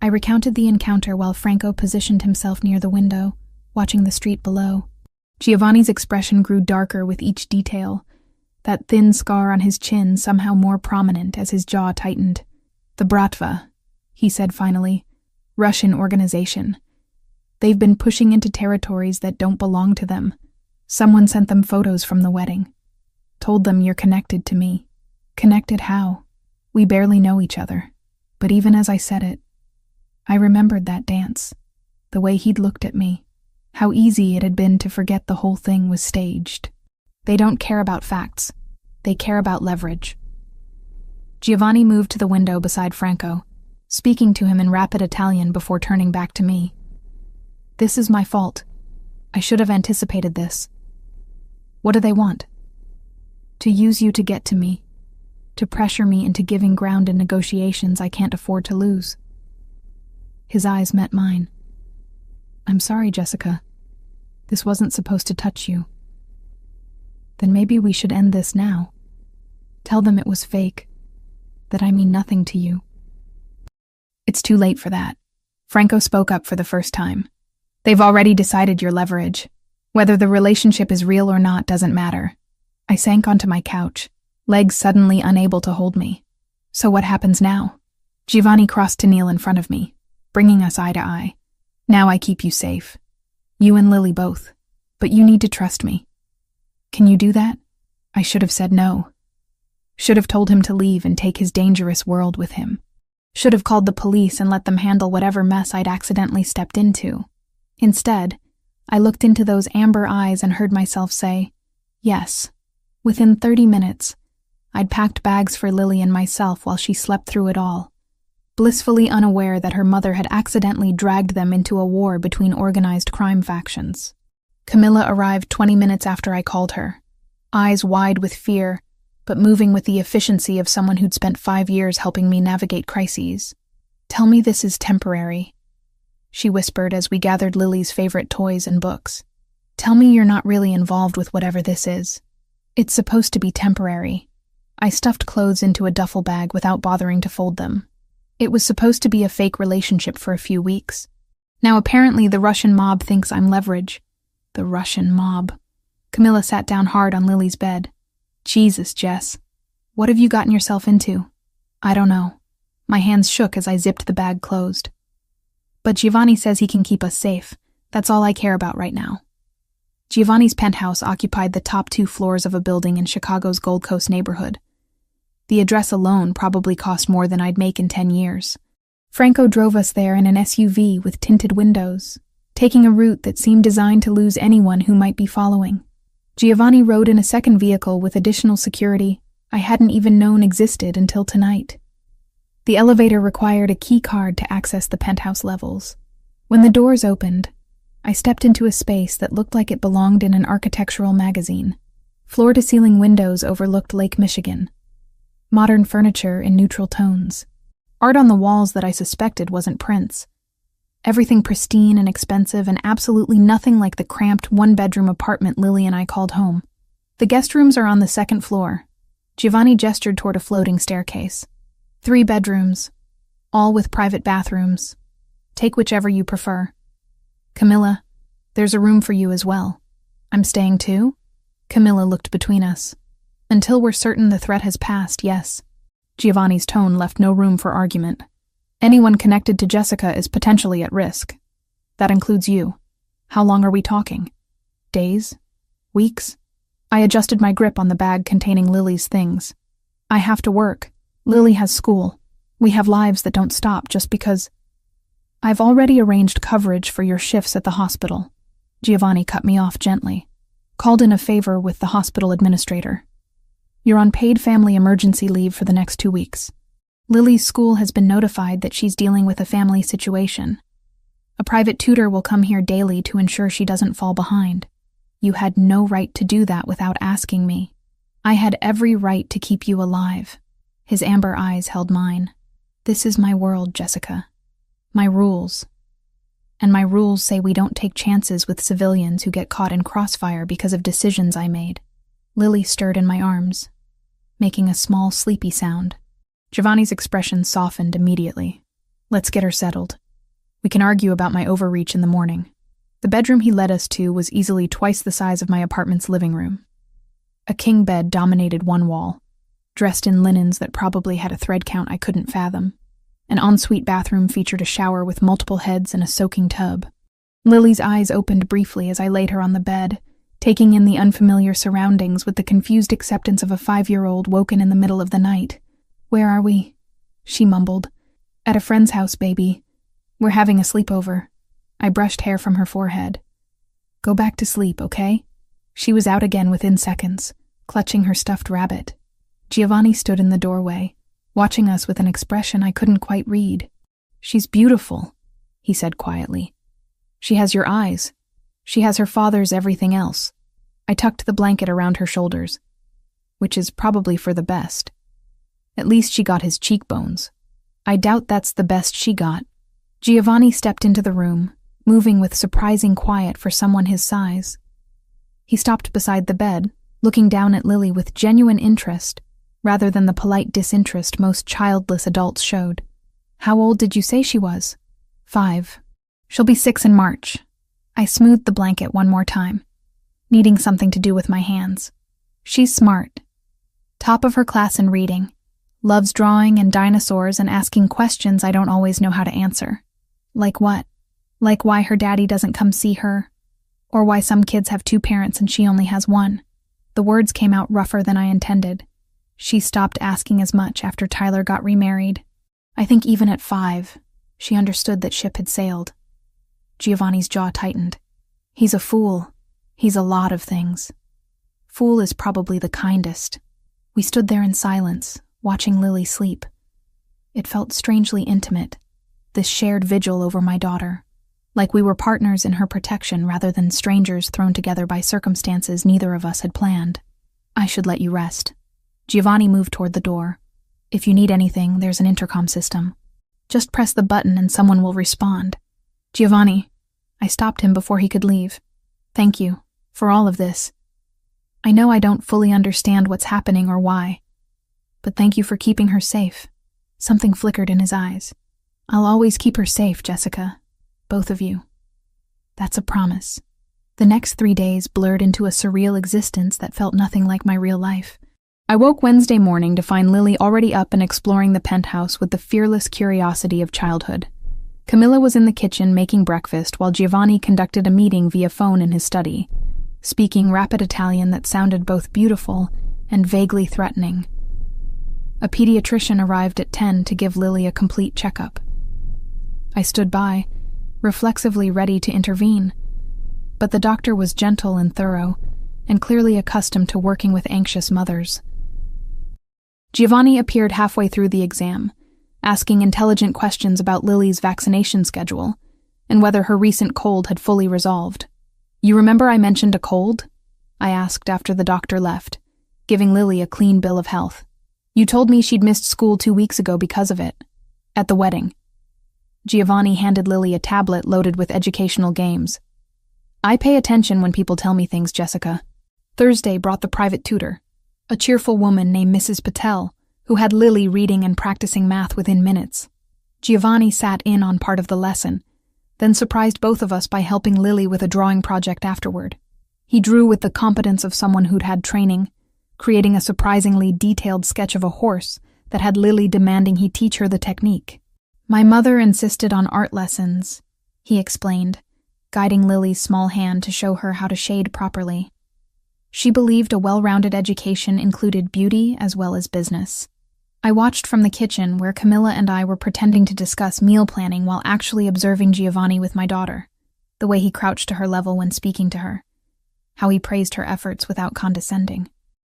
I recounted the encounter while Franco positioned himself near the window, watching the street below. Giovanni's expression grew darker with each detail, that thin scar on his chin somehow more prominent as his jaw tightened. "The Bratva," he said finally. "Russian organization. They've been pushing into territories that don't belong to them. Someone sent them photos from the wedding. Told them you're connected to me." "Connected how? We barely know each other." But even as I said it, I remembered that dance, the way he'd looked at me, how easy it had been to forget the whole thing was staged. They don't care about facts. They care about leverage. Giovanni moved to the window beside Franco, speaking to him in rapid Italian before turning back to me. "This is my fault. I should have anticipated this. What do they want?" "To use you to get to me, to pressure me into giving ground in negotiations I can't afford to lose." His eyes met mine. "I'm sorry, Jessica. This wasn't supposed to touch you." "Then maybe we should end this now. Tell them it was fake, that I mean nothing to you." "It's too late for that." Franco spoke up for the first time. "They've already decided your leverage. Whether the relationship is real or not doesn't matter." I sank onto my couch, legs suddenly unable to hold me. "So what happens now?" Giovanni crossed to kneel in front of me, bringing us eye to eye. "Now I keep you safe. You and Lily both. But you need to trust me." "Can you do that?" I should have said no. Should have told him to leave and take his dangerous world with him. Should have called the police and let them handle whatever mess I'd accidentally stepped into. Instead, I looked into those amber eyes and heard myself say, yes. Within 30 minutes, I'd packed bags for Lily and myself while she slept through it all, blissfully unaware that her mother had accidentally dragged them into a war between organized crime factions. Camilla arrived 20 minutes after I called her, eyes wide with fear, but moving with the efficiency of someone who'd spent 5 years helping me navigate crises. "Tell me this is temporary," she whispered as we gathered Lily's favorite toys and books. "Tell me you're not really involved with whatever this is. It's supposed to be temporary." I stuffed clothes into a duffel bag without bothering to fold them. It was supposed to be a fake relationship for a few weeks. Now apparently the Russian mob thinks I'm leverage. The Russian mob. Camilla sat down hard on Lily's bed. "Jesus, Jess. What have you gotten yourself into?" "I don't know." My hands shook as I zipped the bag closed. "But Giovanni says he can keep us safe. That's all I care about right now." Giovanni's penthouse occupied the top 2 floors of a building in Chicago's Gold Coast neighborhood. The address alone probably cost more than I'd make in 10 years. Franco drove us there in an SUV with tinted windows, taking a route that seemed designed to lose anyone who might be following. Giovanni rode in a second vehicle with additional security I hadn't even known existed until tonight. The elevator required a key card to access the penthouse levels. When the doors opened, I stepped into a space that looked like it belonged in an architectural magazine. Floor-to-ceiling windows overlooked Lake Michigan. Modern furniture in neutral tones. Art on the walls that I suspected wasn't prints. Everything pristine and expensive and absolutely nothing like the cramped 1-bedroom apartment Lily and I called home. "The guest rooms are on the 2nd floor. Giovanni gestured toward a floating staircase. 3 bedrooms, all with private bathrooms. Take whichever you prefer. Camilla, there's a room for you as well." "I'm staying too?" Camilla looked between us. "Until we're certain the threat has passed, yes." Giovanni's tone left no room for argument. "Anyone connected to Jessica is potentially at risk. That includes you. How long are we talking? Days? Weeks?" I adjusted my grip on the bag containing Lily's things. "I have to work. Lily has school. We have lives that don't stop just because—" "I've already arranged coverage for your shifts at the hospital." Giovanni cut me off gently. "Called in a favor with the hospital administrator. You're on paid family emergency leave for the next 2 weeks. Lily's school has been notified that she's dealing with a family situation. A private tutor will come here daily to ensure she doesn't fall behind. You had no right to do that without asking me." I had every right to keep you alive. His amber eyes held mine. This is my world, Jessica. My rules. And my rules say we don't take chances with civilians who get caught in crossfire because of decisions I made. Lily stirred in my arms, making a small, sleepy sound. Giovanni's expression softened immediately. Let's get her settled. We can argue about my overreach in the morning. The bedroom he led us to was easily twice the size of my apartment's living room. A king bed dominated one wall, dressed in linens that probably had a thread count I couldn't fathom. An ensuite bathroom featured a shower with multiple heads and a soaking tub. Lily's eyes opened briefly as I laid her on the bed, taking in the unfamiliar surroundings with the confused acceptance of a 5-year-old woken in the middle of the night. Where are we? She mumbled. At a friend's house, baby. We're having a sleepover. I brushed hair from her forehead. Go back to sleep, okay? She was out again within seconds, clutching her stuffed rabbit. Giovanni stood in the doorway, watching us with an expression I couldn't quite read. She's beautiful, he said quietly. She has your eyes. She has her father's everything else. I tucked the blanket around her shoulders, which is probably for the best. At least she got his cheekbones. I doubt that's the best she got. Giovanni stepped into the room, moving with surprising quiet for someone his size. He stopped beside the bed, looking down at Lily with genuine interest, rather than the polite disinterest most childless adults showed. How old did you say she was? 5. She'll be 6 in March. I smoothed the blanket one more time, needing something to do with my hands. She's smart. Top of her class in reading. Loves drawing and dinosaurs and asking questions I don't always know how to answer. Like what? Like why her daddy doesn't come see her? Or why some kids have 2 parents and she only has 1. The words came out rougher than I intended. She stopped asking as much after Tyler got remarried. I think even at 5, she understood that ship had sailed. Giovanni's jaw tightened. He's a fool. He's a lot of things. Fool is probably the kindest. We stood there in silence, watching Lily sleep. It felt strangely intimate, this shared vigil over my daughter, like we were partners in her protection rather than strangers thrown together by circumstances neither of us had planned. I should let you rest. Giovanni moved toward the door. If you need anything, there's an intercom system. Just press the button and someone will respond. Giovanni, I stopped him before he could leave. Thank you for all of this. I know I don't fully understand what's happening or why, but thank you for keeping her safe. Something flickered in his eyes. I'll always keep her safe, Jessica. Both of you. That's a promise. The next 3 days blurred into a surreal existence that felt nothing like my real life. I woke Wednesday morning to find Lily already up and exploring the penthouse with the fearless curiosity of childhood. Camilla was in the kitchen making breakfast while Giovanni conducted a meeting via phone in his study, speaking rapid Italian that sounded both beautiful and vaguely threatening. A pediatrician arrived at 10 to give Lily a complete checkup. I stood by, reflexively ready to intervene, but the doctor was gentle and thorough, and clearly accustomed to working with anxious mothers. Giovanni appeared halfway through the exam, asking intelligent questions about Lily's vaccination schedule, and whether her recent cold had fully resolved. You remember I mentioned a cold? I asked after the doctor left, giving Lily a clean bill of health. You told me she'd missed school 2 weeks ago because of it. At the wedding. Giovanni handed Lily a tablet loaded with educational games. I pay attention when people tell me things, Jessica. Thursday brought the private tutor, a cheerful woman named Mrs. Patel, who had Lily reading and practicing math within minutes. Giovanni sat in on part of the lesson, then surprised both of us by helping Lily with a drawing project afterward. He drew with the competence of someone who'd had training, creating a surprisingly detailed sketch of a horse that had Lily demanding he teach her the technique. My mother insisted on art lessons, he explained, guiding Lily's small hand to show her how to shade properly. She believed a well-rounded education included beauty as well as business. I watched from the kitchen where Camilla and I were pretending to discuss meal planning while actually observing Giovanni with my daughter, the way he crouched to her level when speaking to her, how he praised her efforts without condescending,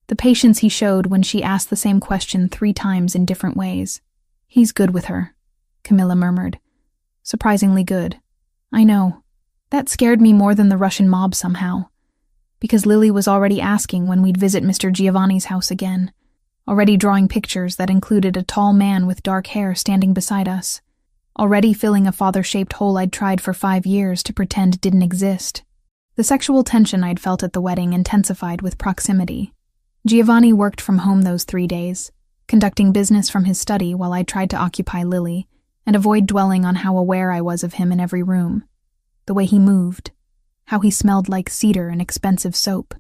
the patience he showed when she asked the same question 3 times in different ways. He's good with her, Camilla murmured. Surprisingly good. I know. That scared me more than the Russian mob somehow. because Lily was already asking when we'd visit Mr. Giovanni's house again, already drawing pictures that included a tall man with dark hair standing beside us, already filling a father-shaped hole I'd tried for 5 years to pretend didn't exist. The sexual tension I'd felt at the wedding intensified with proximity. Giovanni worked from home those 3 days, conducting business from his study while I tried to occupy Lily and avoid dwelling on how aware I was of him in every room. The way he moved, how he smelled like cedar and expensive soap,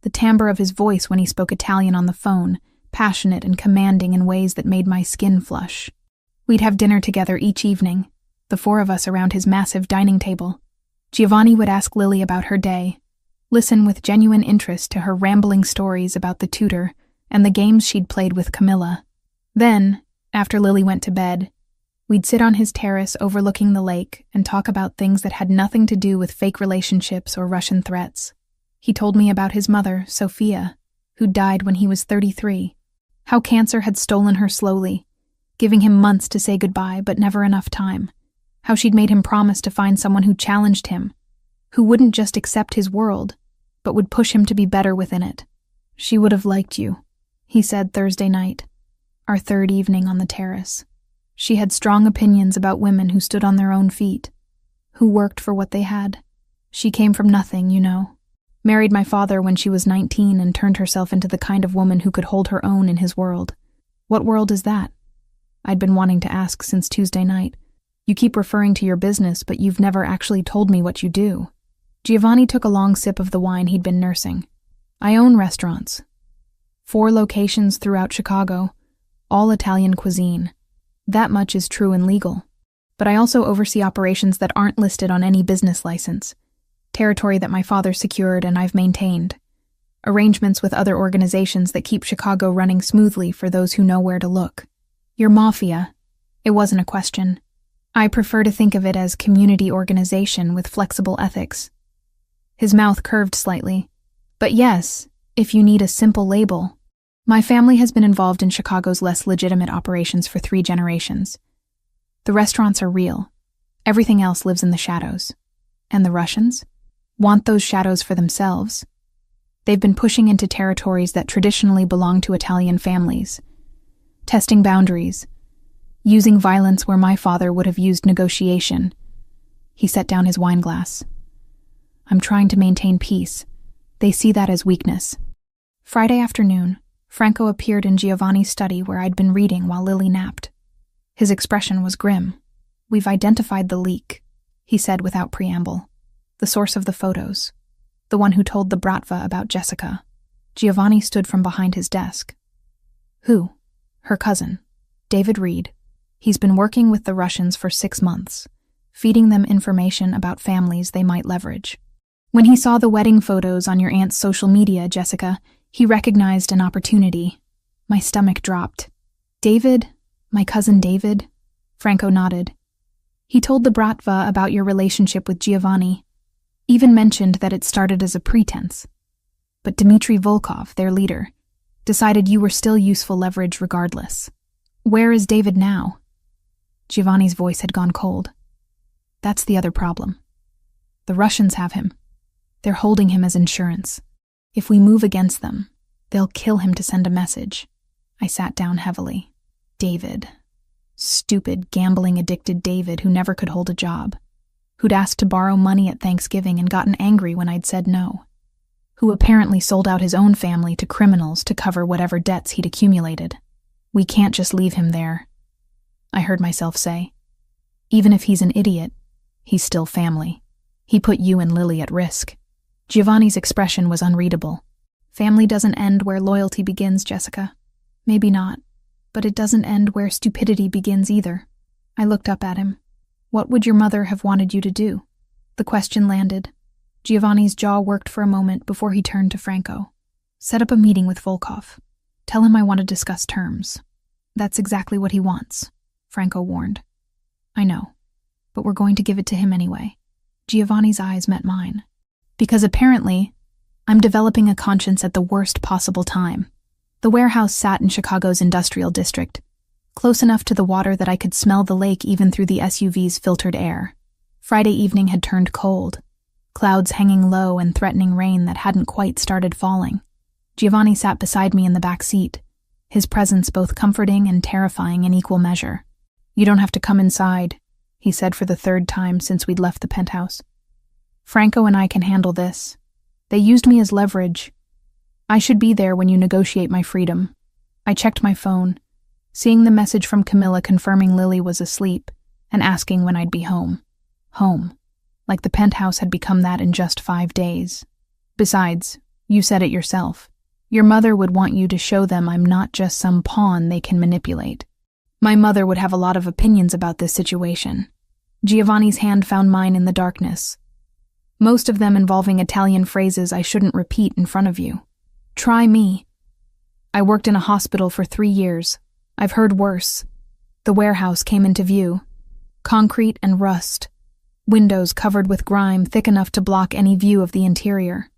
the timbre of his voice when he spoke Italian on the phone, passionate and commanding in ways that made my skin flush. We'd have dinner together each evening, the 4 of us around his massive dining table. Giovanni would ask Lily about her day, listen with genuine interest to her rambling stories about the tutor and the games she'd played with Camilla. Then, after Lily went to bed, we'd sit on his terrace overlooking the lake and talk about things that had nothing to do with fake relationships or Russian threats. He told me about his mother, Sophia, who died when he was 33, how cancer had stolen her slowly, giving him months to say goodbye but never enough time, how she'd made him promise to find someone who challenged him, who wouldn't just accept his world, but would push him to be better within it. "She would have liked you," he said Thursday night, our 3rd evening on the terrace. She had strong opinions about women who stood on their own feet, who worked for what they had. She came from nothing, you know. Married my father when she was 19 and turned herself into the kind of woman who could hold her own in his world. What world is that? I'd been wanting to ask since Tuesday night. You keep referring to your business, but you've never actually told me what you do. Giovanni took a long sip of the wine he'd been nursing. I own restaurants. 4 locations throughout Chicago, all Italian cuisine. That much is true and legal. But I also oversee operations that aren't listed on any business license, territory that my father secured and I've maintained, arrangements with other organizations that keep Chicago running smoothly for those who know where to look. Your MAFIA. It wasn't a question. I prefer to think of it as community organization with flexible ethics. His mouth curved slightly. But yes, if you need a simple label. My family has been involved in Chicago's less legitimate operations for 3 generations. The restaurants are real. Everything else lives in the shadows. And the Russians want those shadows for themselves. They've been pushing into territories that traditionally belong to Italian families, testing boundaries, using violence where my father would have used negotiation. He set down his wine glass. I'm trying to maintain peace. They see that as weakness. Friday afternoon, Franco appeared in Giovanni's study where I'd been reading while Lily napped. His expression was grim. "We've identified the leak," he said without preamble. "The source of the photos. The one who told the Bratva about Jessica." Giovanni stood from behind his desk. "Who?" "Her cousin, David Reed. He's been working with the Russians for 6 months, feeding them information about families they might leverage. When he saw the wedding photos on your aunt's social media, Jessica, he recognized an opportunity." My stomach dropped. "David? My cousin David?" Franco nodded. "He told the Bratva about your relationship with Giovanni, even mentioned that it started as a pretense. But Dmitry Volkov, their leader, decided you were still useful leverage regardless. Where is David now?" Giovanni's voice had gone cold. "That's the other problem. The Russians have him. They're holding him as insurance. If we move against them, they'll kill him to send a message." I sat down heavily. David. Stupid, gambling-addicted David who never could hold a job. Who'd asked to borrow money at Thanksgiving and gotten angry when I'd said no. Who apparently sold out his own family to criminals to cover whatever debts he'd accumulated. "We can't just leave him there," I heard myself say. "Even if he's an idiot, he's still family. He put you and Lily at risk." Giovanni's expression was unreadable. "Family doesn't end where loyalty begins, Jessica. Maybe not, but it doesn't end where stupidity begins either." I looked up at him. "What would your mother have wanted you to do?" The question landed. Giovanni's jaw worked for a moment before he turned to Franco. "Set up a meeting with Volkov. Tell him I want to discuss terms." "That's exactly what he wants," Franco warned. "I know, but we're going to give it to him anyway." Giovanni's eyes met mine. "Because apparently, I'm developing a conscience at the worst possible time." The warehouse sat in Chicago's industrial district, close enough to the water that I could smell the lake even through the SUV's filtered air. Friday evening had turned cold, clouds hanging low and threatening rain that hadn't quite started falling. Giovanni sat beside me in the back seat, his presence both comforting and terrifying in equal measure. "You don't have to come inside," he said for the third time since we'd left the penthouse. "Franco and I can handle this. They used me as leverage. I should be there when you negotiate my freedom." I checked my phone, seeing the message from Camilla confirming Lily was asleep and asking when I'd be home. Home. Like the penthouse had become that in just 5 days. Besides, you said it yourself. Your mother would want you to show them I'm not just some pawn they can manipulate. My mother would have a lot of opinions about this situation. Giovanni's hand found mine in the darkness, most of them involving Italian phrases I shouldn't repeat in front of you. Try me. I worked in a hospital for 3 years. I've heard worse. The warehouse came into view. Concrete and rust. Windows covered with grime thick enough to block any view of the interior.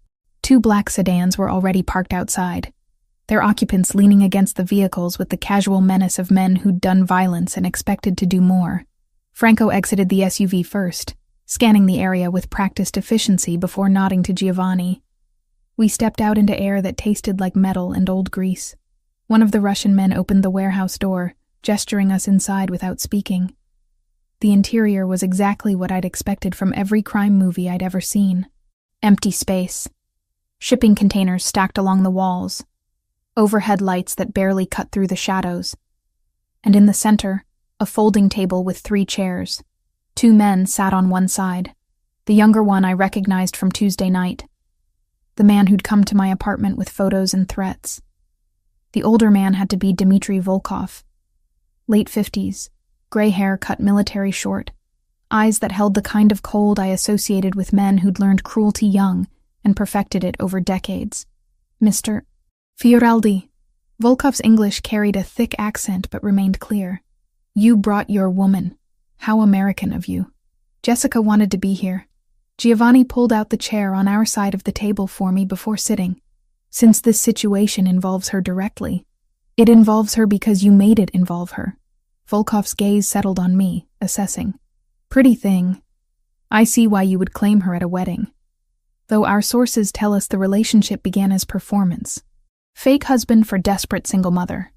2 black sedans were already parked outside, their occupants leaning against the vehicles with the casual menace of men who'd done violence and expected to do more. Franco exited the SUV first, scanning the area with practiced efficiency before nodding to Giovanni. We stepped out into air that tasted like metal and old grease. One of the Russian men opened the warehouse door, gesturing us inside without speaking. The interior was exactly what I'd expected from every crime movie I'd ever seen. Empty space. Shipping containers stacked along the walls. Overhead lights that barely cut through the shadows. And in the center, a folding table with 3 chairs. 2 men sat on one side. The younger one I recognized from Tuesday night. The man who'd come to my apartment with photos and threats. The older man had to be Dmitry Volkov. Late 50s, gray hair cut military short, eyes that held the kind of cold I associated with men who'd learned cruelty young and perfected it over decades. Mr. Fioraldi. Volkov's English carried a thick accent but remained clear. "You brought your woman. How American of you. Jessica wanted to be here." Giovanni pulled out the chair on our side of the table for me before sitting. "Since this situation involves her directly, it involves her because you made it involve her." Volkov's gaze settled on me, assessing. "Pretty thing. I see why you would claim her at a wedding. Though our sources tell us the relationship began as performance. Fake husband for desperate single mother.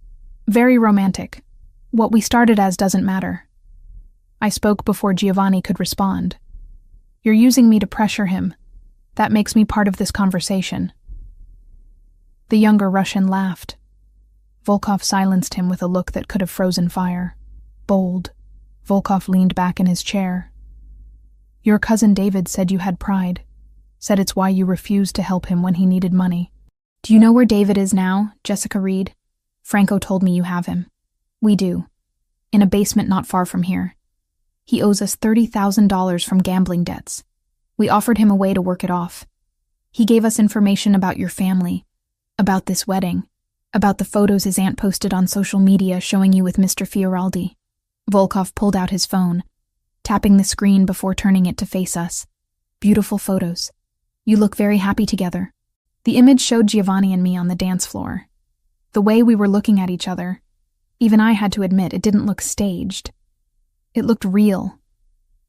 Very romantic. What we started as doesn't matter." I spoke before Giovanni could respond. "You're using me to pressure him. That makes me part of this conversation." The younger Russian laughed. Volkov silenced him with a look that could have frozen fire. Bold. Volkov leaned back in his chair. "Your cousin David said you had pride. Said it's why you refused to help him when he needed money. Do you know where David is now, Jessica Reed? Franco told me you have him. We do. In a basement not far from here. He owes us $30,000 from gambling debts. We offered him a way to work it off. He gave us information about your family, about this wedding, about the photos his aunt posted on social media showing you with Mr. Fioraldi." Volkov pulled out his phone, tapping the screen before turning it to face us. "Beautiful photos. You look very happy together." The image showed Giovanni and me on the dance floor. The way we were looking at each other, even I had to admit it didn't look staged. It looked real,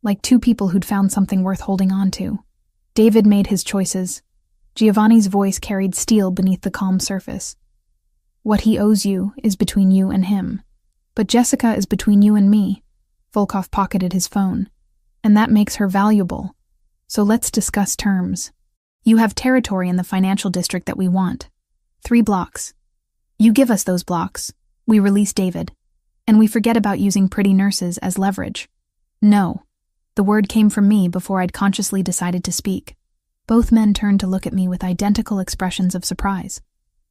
like 2 people who'd found something worth holding on to. David made his choices. Giovanni's voice carried steel beneath the calm surface. "What he owes you is between you and him. But Jessica is between you and me." Volkov pocketed his phone. "And that makes her valuable. So let's discuss terms. You have territory in the financial district that we want. 3 blocks. You give us those blocks. We release David. And we forget about using pretty nurses as leverage." "No." The word came from me before I'd consciously decided to speak. Both men turned to look at me with identical expressions of surprise.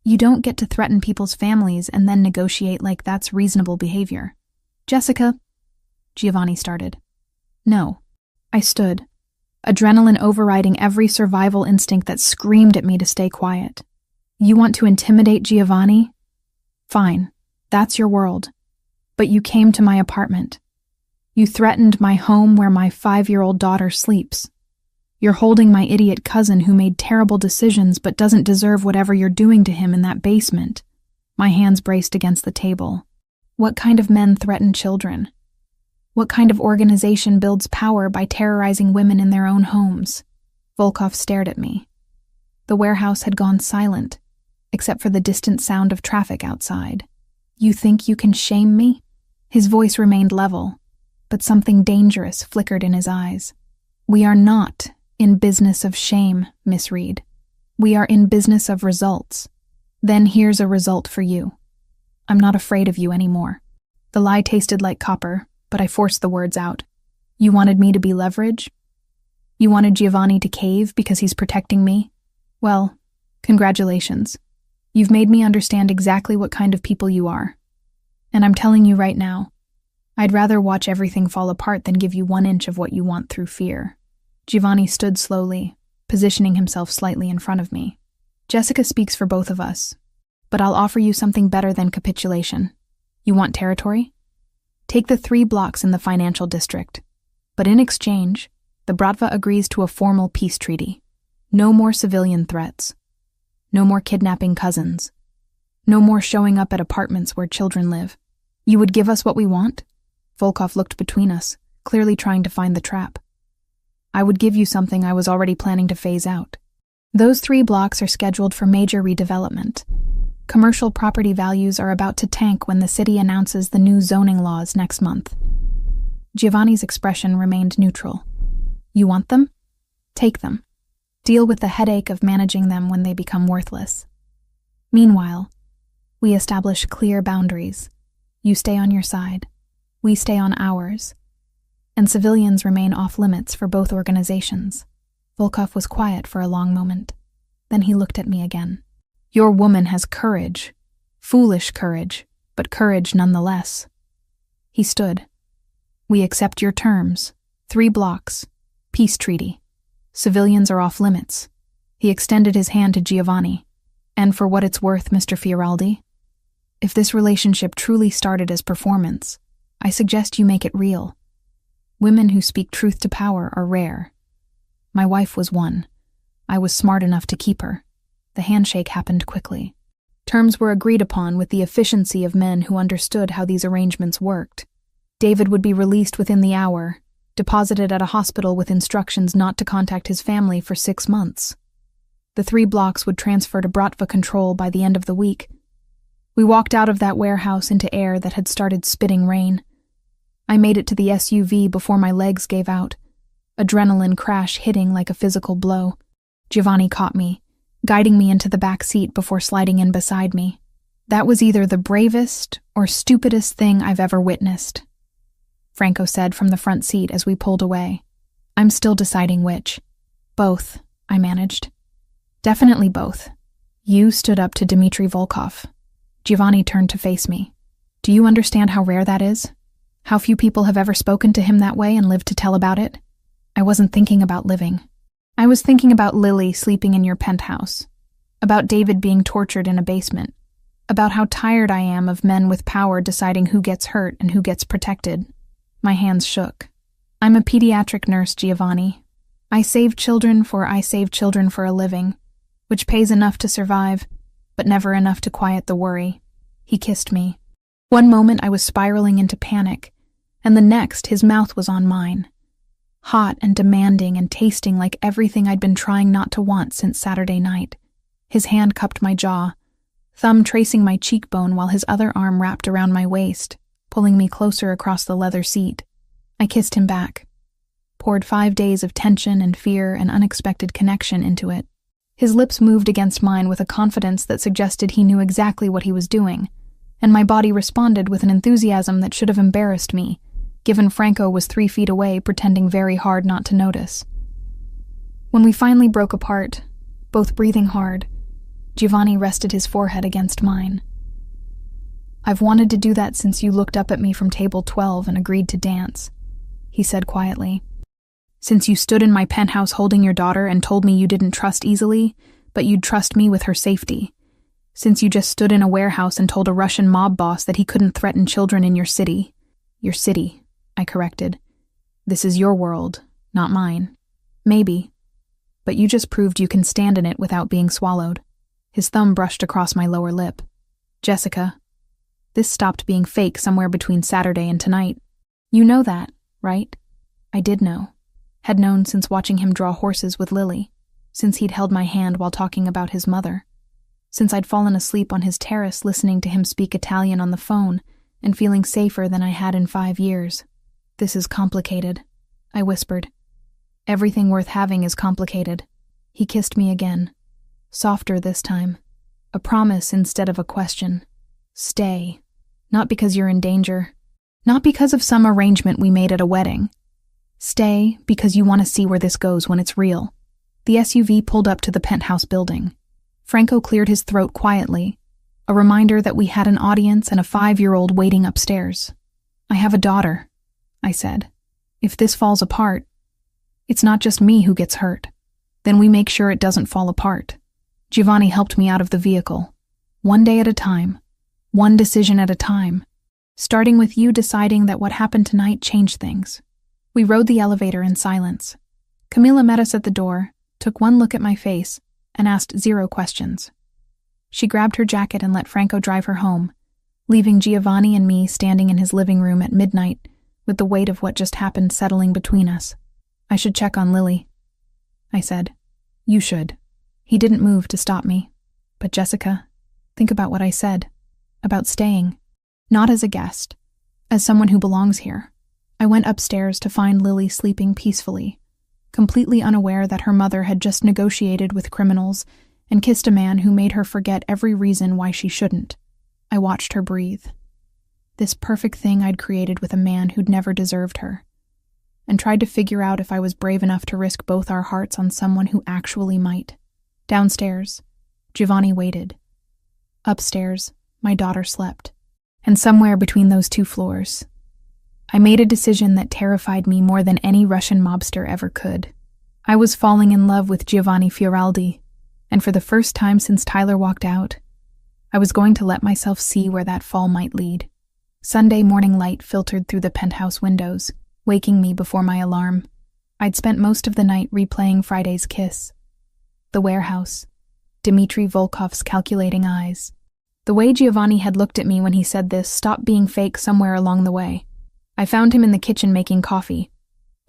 "You don't get to threaten people's families and then negotiate like that's reasonable behavior." "Jessica," Giovanni started. "No." I stood, adrenaline overriding every survival instinct that screamed at me to stay quiet. "You want to intimidate Giovanni? Fine, that's your world. But you came to my apartment. You threatened my home where my 5-year-old daughter sleeps. You're holding my idiot cousin who made terrible decisions but doesn't deserve whatever you're doing to him in that basement." My hands braced against the table. What kind of men threaten children? What kind of organization builds power by terrorizing women in their own homes? Volkov stared at me. The warehouse had gone silent, except for the distant sound of traffic outside. You think you can shame me? His voice remained level, but something dangerous flickered in his eyes. We are not in business of shame, Miss Reed. We are in business of results. Then here's a result for you. I'm not afraid of you anymore. The lie tasted like copper, but I forced the words out. You wanted me to be leverage? You wanted Giovanni to cave because he's protecting me? Well, congratulations. You've made me understand exactly what kind of people you are. And I'm telling you right now, I'd rather watch everything fall apart than give you 1 inch of what you want through fear. Giovanni stood slowly, positioning himself slightly in front of me. Jessica speaks for both of us, but I'll offer you something better than capitulation. You want territory? Take the 3 blocks in the financial district. But in exchange, the Bratva agrees to a formal peace treaty. No more civilian threats. No more kidnapping cousins. No more showing up at apartments where children live. You would give us what we want? Volkov looked between us, clearly trying to find the trap. I would give you something I was already planning to phase out. Those 3 blocks are scheduled for major redevelopment. Commercial property values are about to tank when the city announces the new zoning laws next month. Giovanni's expression remained neutral. You want them? Take them. Deal with the headache of managing them when they become worthless. Meanwhile, we establish clear boundaries. You stay on your side. We stay on ours. And civilians remain off-limits for both organizations. Volkov was quiet for a long moment. Then he looked at me again. Your woman has courage. Foolish courage, but courage nonetheless. He stood. We accept your terms. 3 blocks. Peace treaty. Civilians are off-limits. He extended his hand to Giovanni. And for what it's worth, Mr. Fioraldi, if this relationship truly started as performance, I suggest you make it real. Women who speak truth to power are rare. My wife was one. I was smart enough to keep her. The handshake happened quickly. Terms were agreed upon with the efficiency of men who understood how these arrangements worked. David would be released within the hour, deposited at a hospital with instructions not to contact his family for 6 months. The 3 blocks would transfer to Bratva control by the end of the week. We walked out of that warehouse into air that had started spitting rain. I made it to the SUV before my legs gave out, adrenaline crash hitting like a physical blow. Giovanni caught me, guiding me into the back seat before sliding in beside me. That was either the bravest or stupidest thing I've ever witnessed, Franco said from the front seat as we pulled away. I'm still deciding which. Both, I managed. Definitely both. You stood up to Dmitry Volkov. Giovanni turned to face me. Do you understand how rare that is? How few people have ever spoken to him that way and lived to tell about it? I wasn't thinking about living. I was thinking about Lily sleeping in your penthouse, about David being tortured in a basement, about how tired I am of men with power deciding who gets hurt and who gets protected. My hands shook. I'm a pediatric nurse, Giovanni. I save children for a living, which pays enough to survive, but never enough to quiet the worry. He kissed me. One moment I was spiraling into panic, and the next his mouth was on mine. Hot and demanding and tasting like everything I'd been trying not to want since Saturday night. His hand cupped my jaw, thumb tracing my cheekbone while his other arm wrapped around my waist, pulling me closer across the leather seat. I kissed him back, poured 5 days of tension and fear and unexpected connection into it. His lips moved against mine with a confidence that suggested he knew exactly what he was doing, and my body responded with an enthusiasm that should have embarrassed me, given Franco was 3 feet away pretending very hard not to notice. When we finally broke apart, both breathing hard, Giovanni rested his forehead against mine. I've wanted to do that since you looked up at me from table 12 and agreed to dance, he said quietly. Since you stood in my penthouse holding your daughter and told me you didn't trust easily, but you'd trust me with her safety. Since you just stood in a warehouse and told a Russian mob boss that he couldn't threaten children in your city. Your city, I corrected. This is your world, not mine. Maybe. But you just proved you can stand in it without being swallowed. His thumb brushed across my lower lip. Jessica, this stopped being fake somewhere between Saturday and tonight. You know that, right? I did know. Had known since watching him draw horses with Lily, since he'd held my hand while talking about his mother, since I'd fallen asleep on his terrace listening to him speak Italian on the phone and feeling safer than I had in 5 years. "This is complicated," I whispered. "Everything worth having is complicated." He kissed me again, softer this time, a promise instead of a question. "Stay. Not because you're in danger. Not because of some arrangement we made at a wedding. Stay because you want to see where this goes when it's real." The SUV pulled up to the penthouse building. Franco cleared his throat quietly, a reminder that we had an audience and a 5-year-old waiting upstairs. "I have a daughter," I said. "If this falls apart, it's not just me who gets hurt. Then we make sure it doesn't fall apart." Giovanni helped me out of the vehicle. "One day at a time. One decision at a time. Starting with you deciding that what happened tonight changed things." We rode the elevator in silence. Camila met us at the door, took one look at my face, and asked 0 questions. She grabbed her jacket and let Franco drive her home, leaving Giovanni and me standing in his living room at midnight with the weight of what just happened settling between us. "I should check on Lily," I said. "You should." He didn't move to stop me. "But Jessica, think about what I said. About staying. Not as a guest. As someone who belongs here." I went upstairs to find Lily sleeping peacefully, completely unaware that her mother had just negotiated with criminals and kissed a man who made her forget every reason why she shouldn't. I watched her breathe. This perfect thing I'd created with a man who'd never deserved her, and tried to figure out if I was brave enough to risk both our hearts on someone who actually might. Downstairs, Giovanni waited. Upstairs, my daughter slept. And somewhere between those 2 floors, I made a decision that terrified me more than any Russian mobster ever could. I was falling in love with Giovanni Fioraldi, and for the first time since Tyler walked out, I was going to let myself see where that fall might lead. Sunday morning light filtered through the penthouse windows, waking me before my alarm. I'd spent most of the night replaying Friday's kiss. The warehouse, Dmitry Volkov's calculating eyes. The way Giovanni had looked at me when he said this stopped being fake somewhere along the way. I found him in the kitchen making coffee,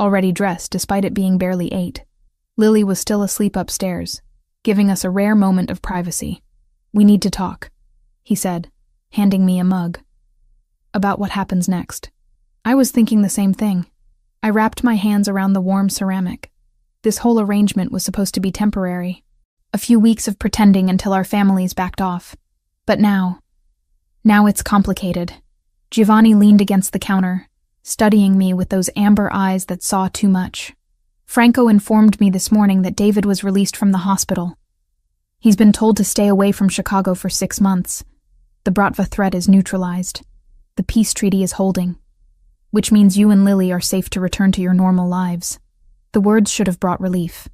already dressed despite it being barely 8. Lily was still asleep upstairs, giving us a rare moment of privacy. "We need to talk," he said, handing me a mug. "About what happens next." I was thinking the same thing. I wrapped my hands around the warm ceramic. This whole arrangement was supposed to be temporary. A few weeks of pretending until our families backed off. But now it's complicated. Giovanni leaned against the counter, studying me with those amber eyes that saw too much. "Franco informed me this morning that David was released from the hospital. He's been told to stay away from Chicago for 6 months. The Bratva threat is neutralized. The peace treaty is holding, which means you and Lily are safe to return to your normal lives." The words should have brought relief.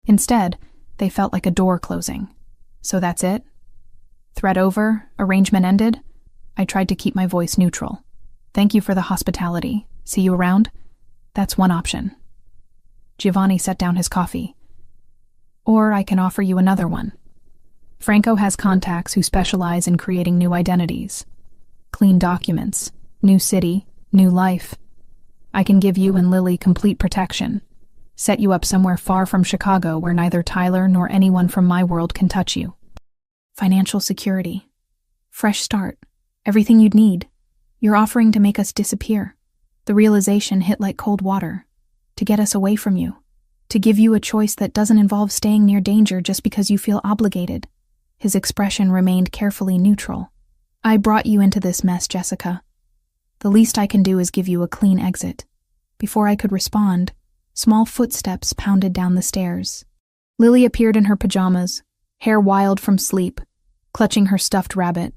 Instead, they felt like a door closing. "So that's it? Threat over? Arrangement ended?" I tried to keep my voice neutral. "Thank you for the hospitality. See you around?" "That's one option." Giovanni set down his coffee. "Or I can offer you another one. Franco has contacts who specialize in creating new identities. Clean documents, new city, new life. I can give you and Lily complete protection. Set you up somewhere far from Chicago where neither Tyler nor anyone from my world can touch you. Financial security. Fresh start. Everything you'd need. You're offering to make us disappear." The realization hit like cold water. To get us away from you. To give you a choice that doesn't involve staying near danger just because you feel obligated. His expression remained carefully neutral. "I brought you into this mess, Jessica. The least I can do is give you a clean exit." Before I could respond, small footsteps pounded down the stairs. Lily appeared in her pajamas, hair wild from sleep, clutching her stuffed rabbit.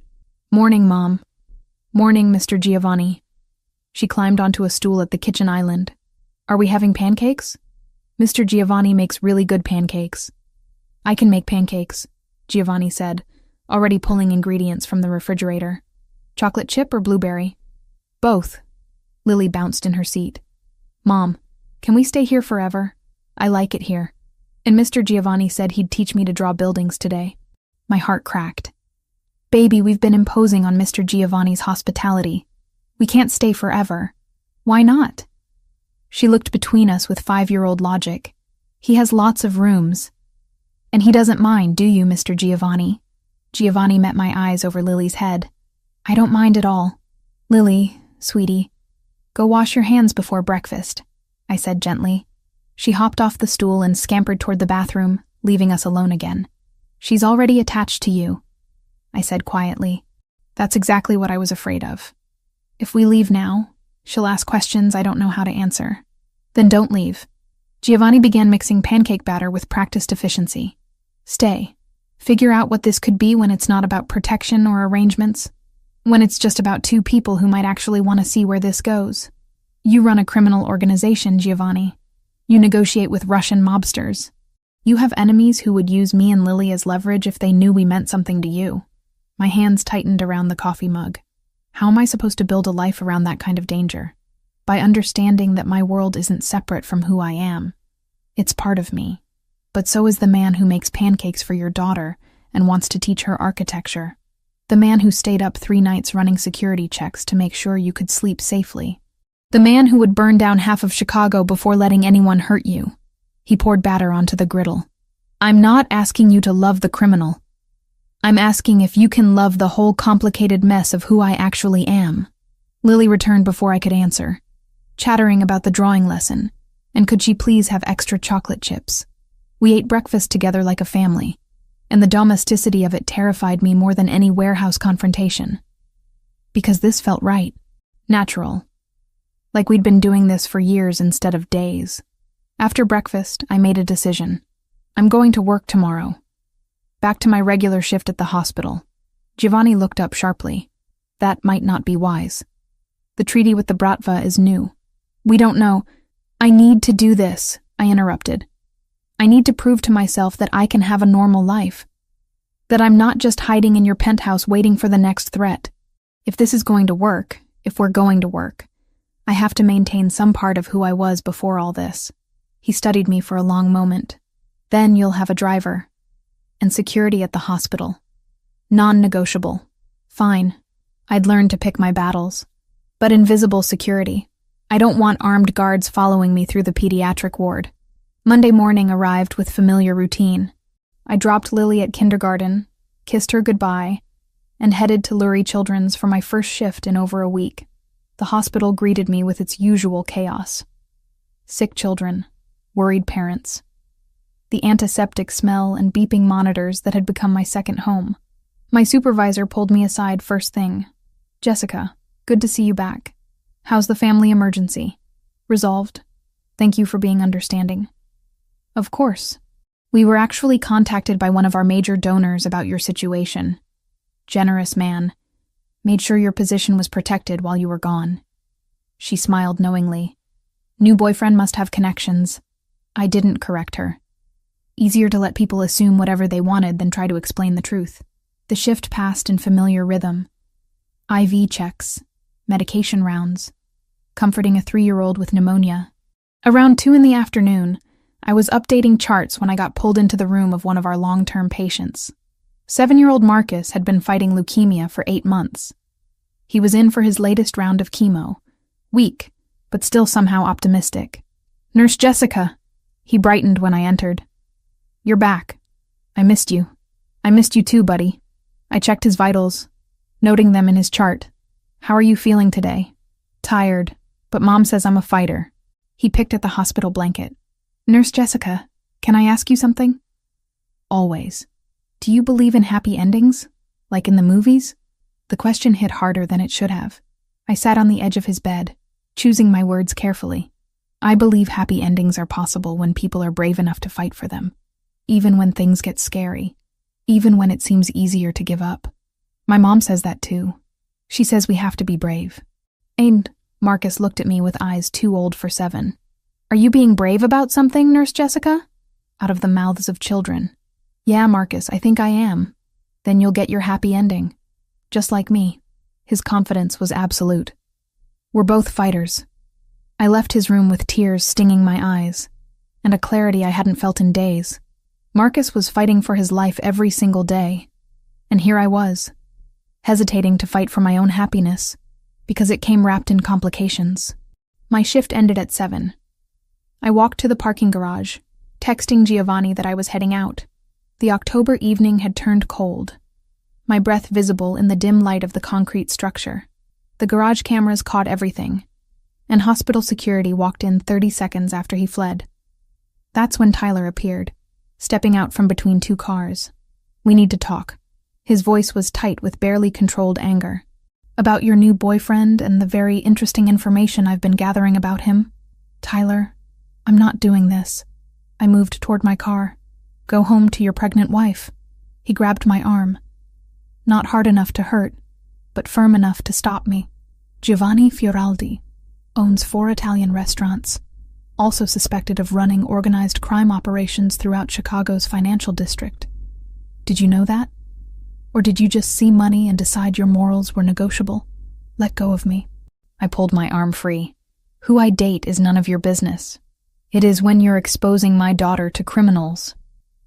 "Morning, Mom." "Morning, Mr. Giovanni." She climbed onto a stool at the kitchen island. "Are we having pancakes?" "Mr. Giovanni makes really good pancakes." "I can make pancakes," Giovanni said, already pulling ingredients from the refrigerator. "Chocolate chip or blueberry?" "Both." Lily bounced in her seat. "Mom, can we stay here forever? I like it here. And Mr. Giovanni said he'd teach me to draw buildings today." My heart cracked. "Baby, we've been imposing on Mr. Giovanni's hospitality. We can't stay forever." "Why not?" She looked between us with 5-year-old logic. He has lots of rooms. And he doesn't mind, do you, Mr. Giovanni? Giovanni met my eyes over Lily's head. I don't mind at all. Lily, sweetie, go wash your hands before breakfast, I said gently. She hopped off the stool and scampered toward the bathroom, leaving us alone again. She's already attached to you, I said quietly. That's exactly what I was afraid of. If we leave now, she'll ask questions I don't know how to answer. Then don't leave. Giovanni began mixing pancake batter with practiced efficiency. Stay. Figure out what this could be when it's not about protection or arrangements. When it's just about two people who might actually want to see where this goes. You run a criminal organization, Giovanni. You negotiate with Russian mobsters. You have enemies who would use me and Lily as leverage if they knew we meant something to you. My hands tightened around the coffee mug. How am I supposed to build a life around that kind of danger? By understanding that my world isn't separate from who I am. It's part of me. But so is the man who makes pancakes for your daughter and wants to teach her architecture. The man who stayed up 3 nights running security checks to make sure you could sleep safely. The man who would burn down half of Chicago before letting anyone hurt you. He poured batter onto the griddle. I'm not asking you to love the criminal. I'm asking if you can love the whole complicated mess of who I actually am. Lily returned before I could answer, chattering about the drawing lesson, and could she please have extra chocolate chips. We ate breakfast together like a family, and the domesticity of it terrified me more than any warehouse confrontation. Because this felt right, natural. Like we'd been doing this for years instead of days. After breakfast, I made a decision. I'm going to work tomorrow. Back to my regular shift at the hospital. Giovanni looked up sharply. That might not be wise. The treaty with the Bratva is new. We don't know. I need to do this, I interrupted. I need to prove to myself that I can have a normal life. That I'm not just hiding in your penthouse waiting for the next threat. If this is going to work, if we're going to work, I have to maintain some part of who I was before all this. He studied me for a long moment. Then you'll have a driver. And security at the hospital. Non-negotiable. Fine. I'd learned to pick my battles. But invisible security. I don't want armed guards following me through the pediatric ward. Monday morning arrived with familiar routine. I dropped Lily at kindergarten, kissed her goodbye, and headed to Lurie Children's for my first shift in over a week. The hospital greeted me with its usual chaos. Sick children, worried parents. The antiseptic smell and beeping monitors that had become my second home. My supervisor pulled me aside first thing. Jessica, good to see you back. How's the family emergency? Resolved. Thank you for being understanding. Of course. We were actually contacted by one of our major donors about your situation. Generous man. Made sure your position was protected while you were gone. She smiled knowingly. New boyfriend must have connections. I didn't correct her. Easier to let people assume whatever they wanted than try to explain the truth. The shift passed in familiar rhythm. IV checks, medication rounds, comforting a 3-year-old with pneumonia. Around 2 in the afternoon, I was updating charts when I got pulled into the room of one of our long-term patients. 7-year-old Marcus had been fighting leukemia for 8 months. He was in for his latest round of chemo. Weak, but still somehow optimistic. Nurse Jessica. He brightened when I entered. You're back. I missed you. I missed you too, buddy. I checked his vitals, noting them in his chart. How are you feeling today? Tired, but Mom says I'm a fighter. He picked at the hospital blanket. Nurse Jessica, can I ask you something? Always. Do you believe in happy endings? Like in the movies? The question hit harder than it should have. I sat on the edge of his bed, choosing my words carefully. I believe happy endings are possible when people are brave enough to fight for them. Even when things get scary. Even when it seems easier to give up. My mom says that too. She says we have to be brave. And Marcus looked at me with eyes too old for 7. Are you being brave about something, Nurse Jessica? Out of the mouths of children. Yeah, Marcus, I think I am. Then you'll get your happy ending. Just like me. His confidence was absolute. We're both fighters. I left his room with tears stinging my eyes, and a clarity I hadn't felt in days. Marcus was fighting for his life every single day, and here I was, hesitating to fight for my own happiness, because it came wrapped in complications. My shift ended at 7, I walked to the parking garage, texting Giovanni that I was heading out. The October evening had turned cold, my breath visible in the dim light of the concrete structure. The garage cameras caught everything, and hospital security walked in 30 seconds after he fled. That's when Tyler appeared, stepping out from between two cars. "We need to talk." His voice was tight with barely controlled anger. "About your new boyfriend and the very interesting information I've been gathering about him." "Tyler, I'm not doing this." I moved toward my car. "Go home to your pregnant wife." He grabbed my arm. Not hard enough to hurt, but firm enough to stop me. "Giovanni Fioraldi owns 4 Italian restaurants, also suspected of running organized crime operations throughout Chicago's financial district. Did you know that? Or did you just see money and decide your morals were negotiable? Let go of me." I pulled my arm free. "Who I date is none of your business. It is when you're exposing my daughter to criminals."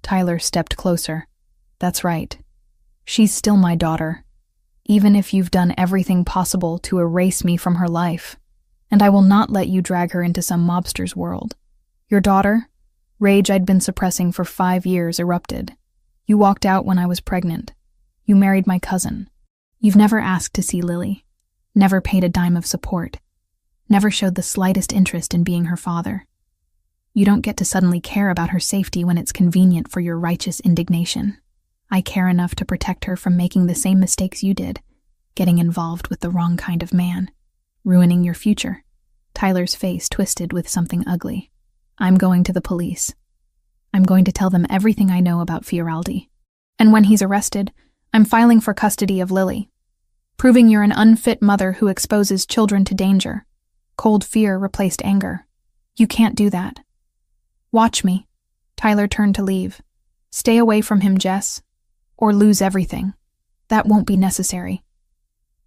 Tyler stepped closer. "That's right. She's still my daughter, even if you've done everything possible to erase me from her life. And I will not let you drag her into some mobster's world. Your daughter, rage I'd been suppressing for 5 years, erupted. You walked out when I was pregnant. You married my cousin. You've never asked to see Lily, never paid a dime of support, never showed the slightest interest in being her father. You don't get to suddenly care about her safety when it's convenient for your righteous indignation. I care enough to protect her from making the same mistakes you did, getting involved with the wrong kind of man, ruining your future." Tyler's face twisted with something ugly. "I'm going to the police. I'm going to tell them everything I know about Fioraldi. And when he's arrested, I'm filing for custody of Lily, proving you're an unfit mother who exposes children to danger." Cold fear replaced anger. "You can't do that." "Watch me." Tyler turned to leave. "Stay away from him, Jess, or lose everything. That won't be necessary."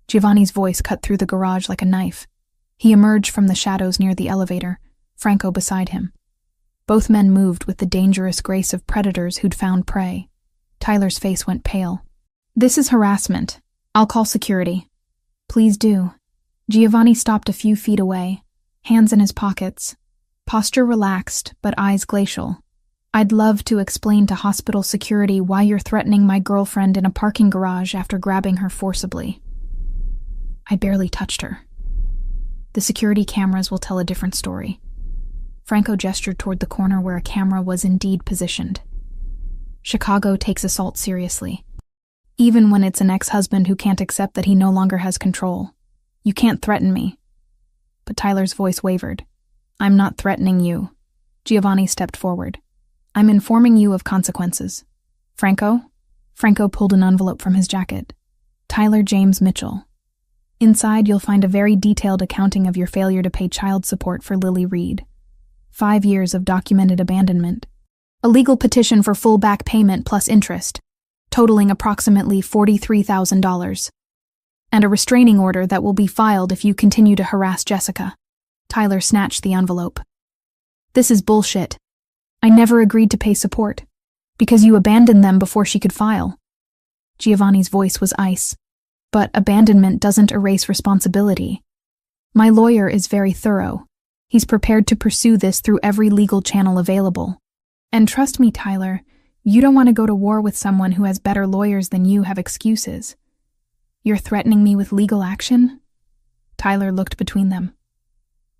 Giovanni's voice cut through the garage like a knife. He emerged from the shadows near the elevator, Franco beside him. Both men moved with the dangerous grace of predators who'd found prey. Tyler's face went pale. "This is harassment. I'll call security." "Please do." Giovanni stopped a few feet away, hands in his pockets, posture relaxed but eyes glacial. "I'd love to explain to hospital security why you're threatening my girlfriend in a parking garage after grabbing her forcibly. I barely touched her. The security cameras will tell a different story." Franco gestured toward the corner where a camera was indeed positioned. "Chicago takes assault seriously, even when it's an ex-husband who can't accept that he no longer has control. You can't threaten me." But Tyler's voice wavered. "I'm not threatening you." Giovanni stepped forward. "I'm informing you of consequences." "Franco?" Franco pulled an envelope from his jacket. "Tyler James Mitchell. Inside, you'll find a very detailed accounting of your failure to pay child support for Lily Reed. 5 years of documented abandonment. A legal petition for full back payment plus interest, totaling approximately $43,000. And a restraining order that will be filed if you continue to harass Jessica." Tyler snatched the envelope. "This is bullshit. I never agreed to pay support, because you abandoned them before she could file." Giovanni's voice was ice. "But abandonment doesn't erase responsibility. My lawyer is very thorough. He's prepared to pursue this through every legal channel available. And trust me, Tyler, you don't want to go to war with someone who has better lawyers than you have excuses. You're threatening me with legal action?" Tyler looked between them.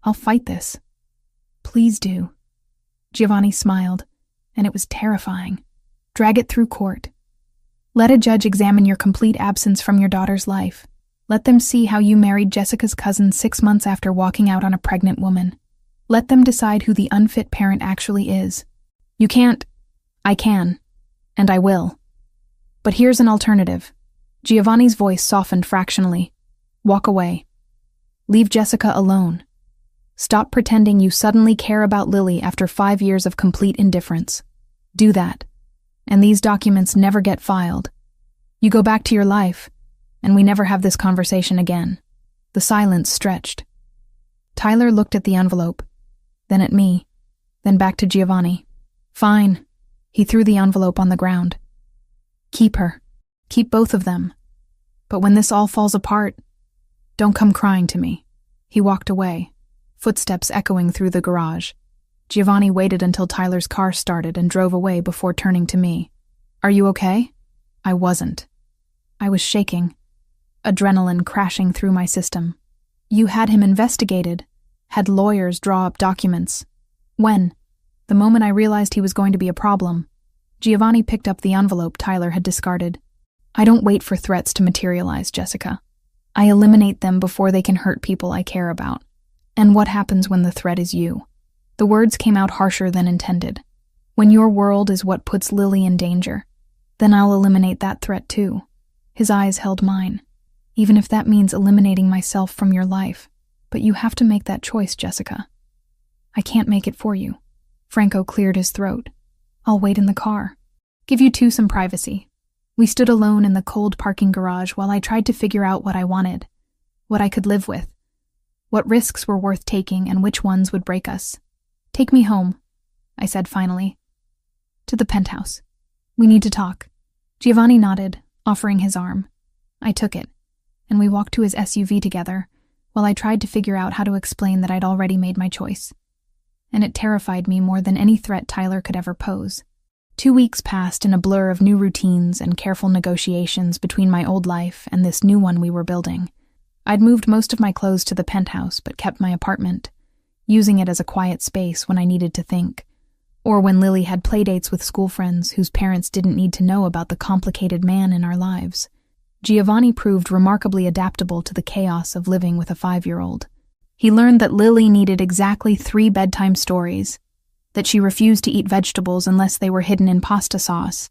"I'll fight this." "Please do." Giovanni smiled, and it was terrifying. "Drag it through court. Let a judge examine your complete absence from your daughter's life. Let them see how you married Jessica's cousin 6 months after walking out on a pregnant woman. Let them decide who the unfit parent actually is. You can't. I can. And I will. But here's an alternative." Giovanni's voice softened fractionally. "Walk away. Leave Jessica alone. Stop pretending you suddenly care about Lily after 5 years of complete indifference. Do that, and these documents never get filed. You go back to your life, and we never have this conversation again." The silence stretched. Tyler looked at the envelope, then at me, then back to Giovanni. "Fine." He threw the envelope on the ground. "Keep her. Keep both of them. But when this all falls apart, don't come crying to me." He walked away, footsteps echoing through the garage. Giovanni waited until Tyler's car started and drove away before turning to me. "Are you okay?" I wasn't. I was shaking, adrenaline crashing through my system. "You had him investigated, had lawyers draw up documents. When?" The moment I realized he was going to be a problem, Giovanni picked up the envelope Tyler had discarded. "I don't wait for threats to materialize, Jessica. I eliminate them before they can hurt people I care about. And what happens when the threat is you?" The words came out harsher than intended. "When your world is what puts Lily in danger, then I'll eliminate that threat too." His eyes held mine. "Even if that means eliminating myself from your life. But you have to make that choice, Jessica." "I can't make it for you." Franco cleared his throat. "I'll wait in the car. Give you two some privacy." We stood alone in the cold parking garage while I tried to figure out what I wanted, what I could live with, what risks were worth taking and which ones would break us. "Take me home," I said finally. "To the penthouse. We need to talk." Giovanni nodded, offering his arm. I took it, and we walked to his SUV together, while I tried to figure out how to explain that I'd already made my choice. And it terrified me more than any threat Tyler could ever pose. 2 weeks passed in a blur of new routines and careful negotiations between my old life and this new one we were building. I'd moved most of my clothes to the penthouse but kept my apartment, using it as a quiet space when I needed to think, or when Lily had playdates with school friends whose parents didn't need to know about the complicated man in our lives. Giovanni proved remarkably adaptable to the chaos of living with a 5-year-old. He learned that Lily needed exactly 3 bedtime stories, that she refused to eat vegetables unless they were hidden in pasta sauce,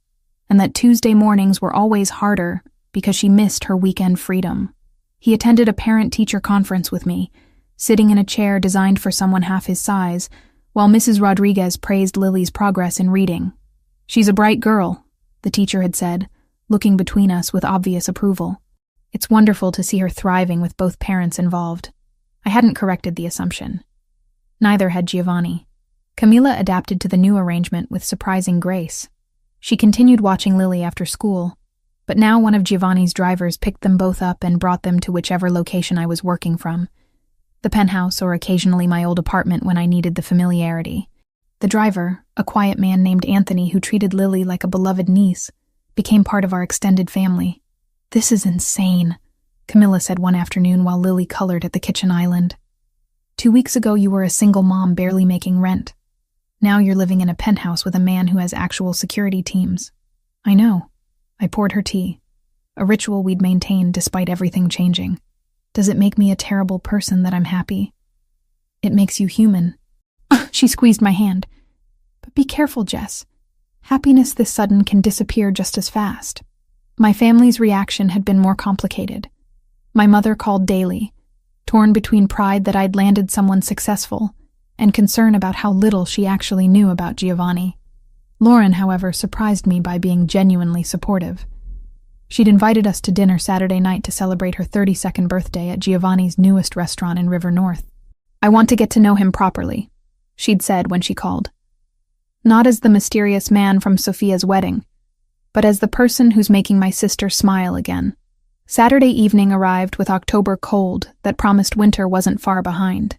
and that Tuesday mornings were always harder because she missed her weekend freedom. He attended a parent-teacher conference with me, sitting in a chair designed for someone half his size, while Mrs. Rodriguez praised Lily's progress in reading. "She's a bright girl," the teacher had said, looking between us with obvious approval. "It's wonderful to see her thriving with both parents involved." I hadn't corrected the assumption. Neither had Giovanni. Camila adapted to the new arrangement with surprising grace. She continued watching Lily after school, but now one of Giovanni's drivers picked them both up and brought them to whichever location I was working from. The penthouse or occasionally my old apartment when I needed the familiarity. The driver, a quiet man named Anthony who treated Lily like a beloved niece, became part of our extended family. "This is insane," Camilla said one afternoon while Lily colored at the kitchen island. 2 weeks ago you were a single mom barely making rent. Now you're living in a penthouse with a man who has actual security teams." "I know." I poured her tea, a ritual we'd maintained despite everything changing. "Does it make me a terrible person that I'm happy?" "It makes you human." She squeezed my hand. "But be careful, Jess. Happiness this sudden can disappear just as fast." My family's reaction had been more complicated. My mother called daily, torn between pride that I'd landed someone successful and concern about how little she actually knew about Giovanni. Lauren, however, surprised me by being genuinely supportive. She'd invited us to dinner Saturday night to celebrate her 32nd birthday at Giovanni's newest restaurant in River North. "I want to get to know him properly," she'd said when she called. "Not as the mysterious man from Sophia's wedding, but as the person who's making my sister smile again." Saturday evening arrived with October cold that promised winter wasn't far behind.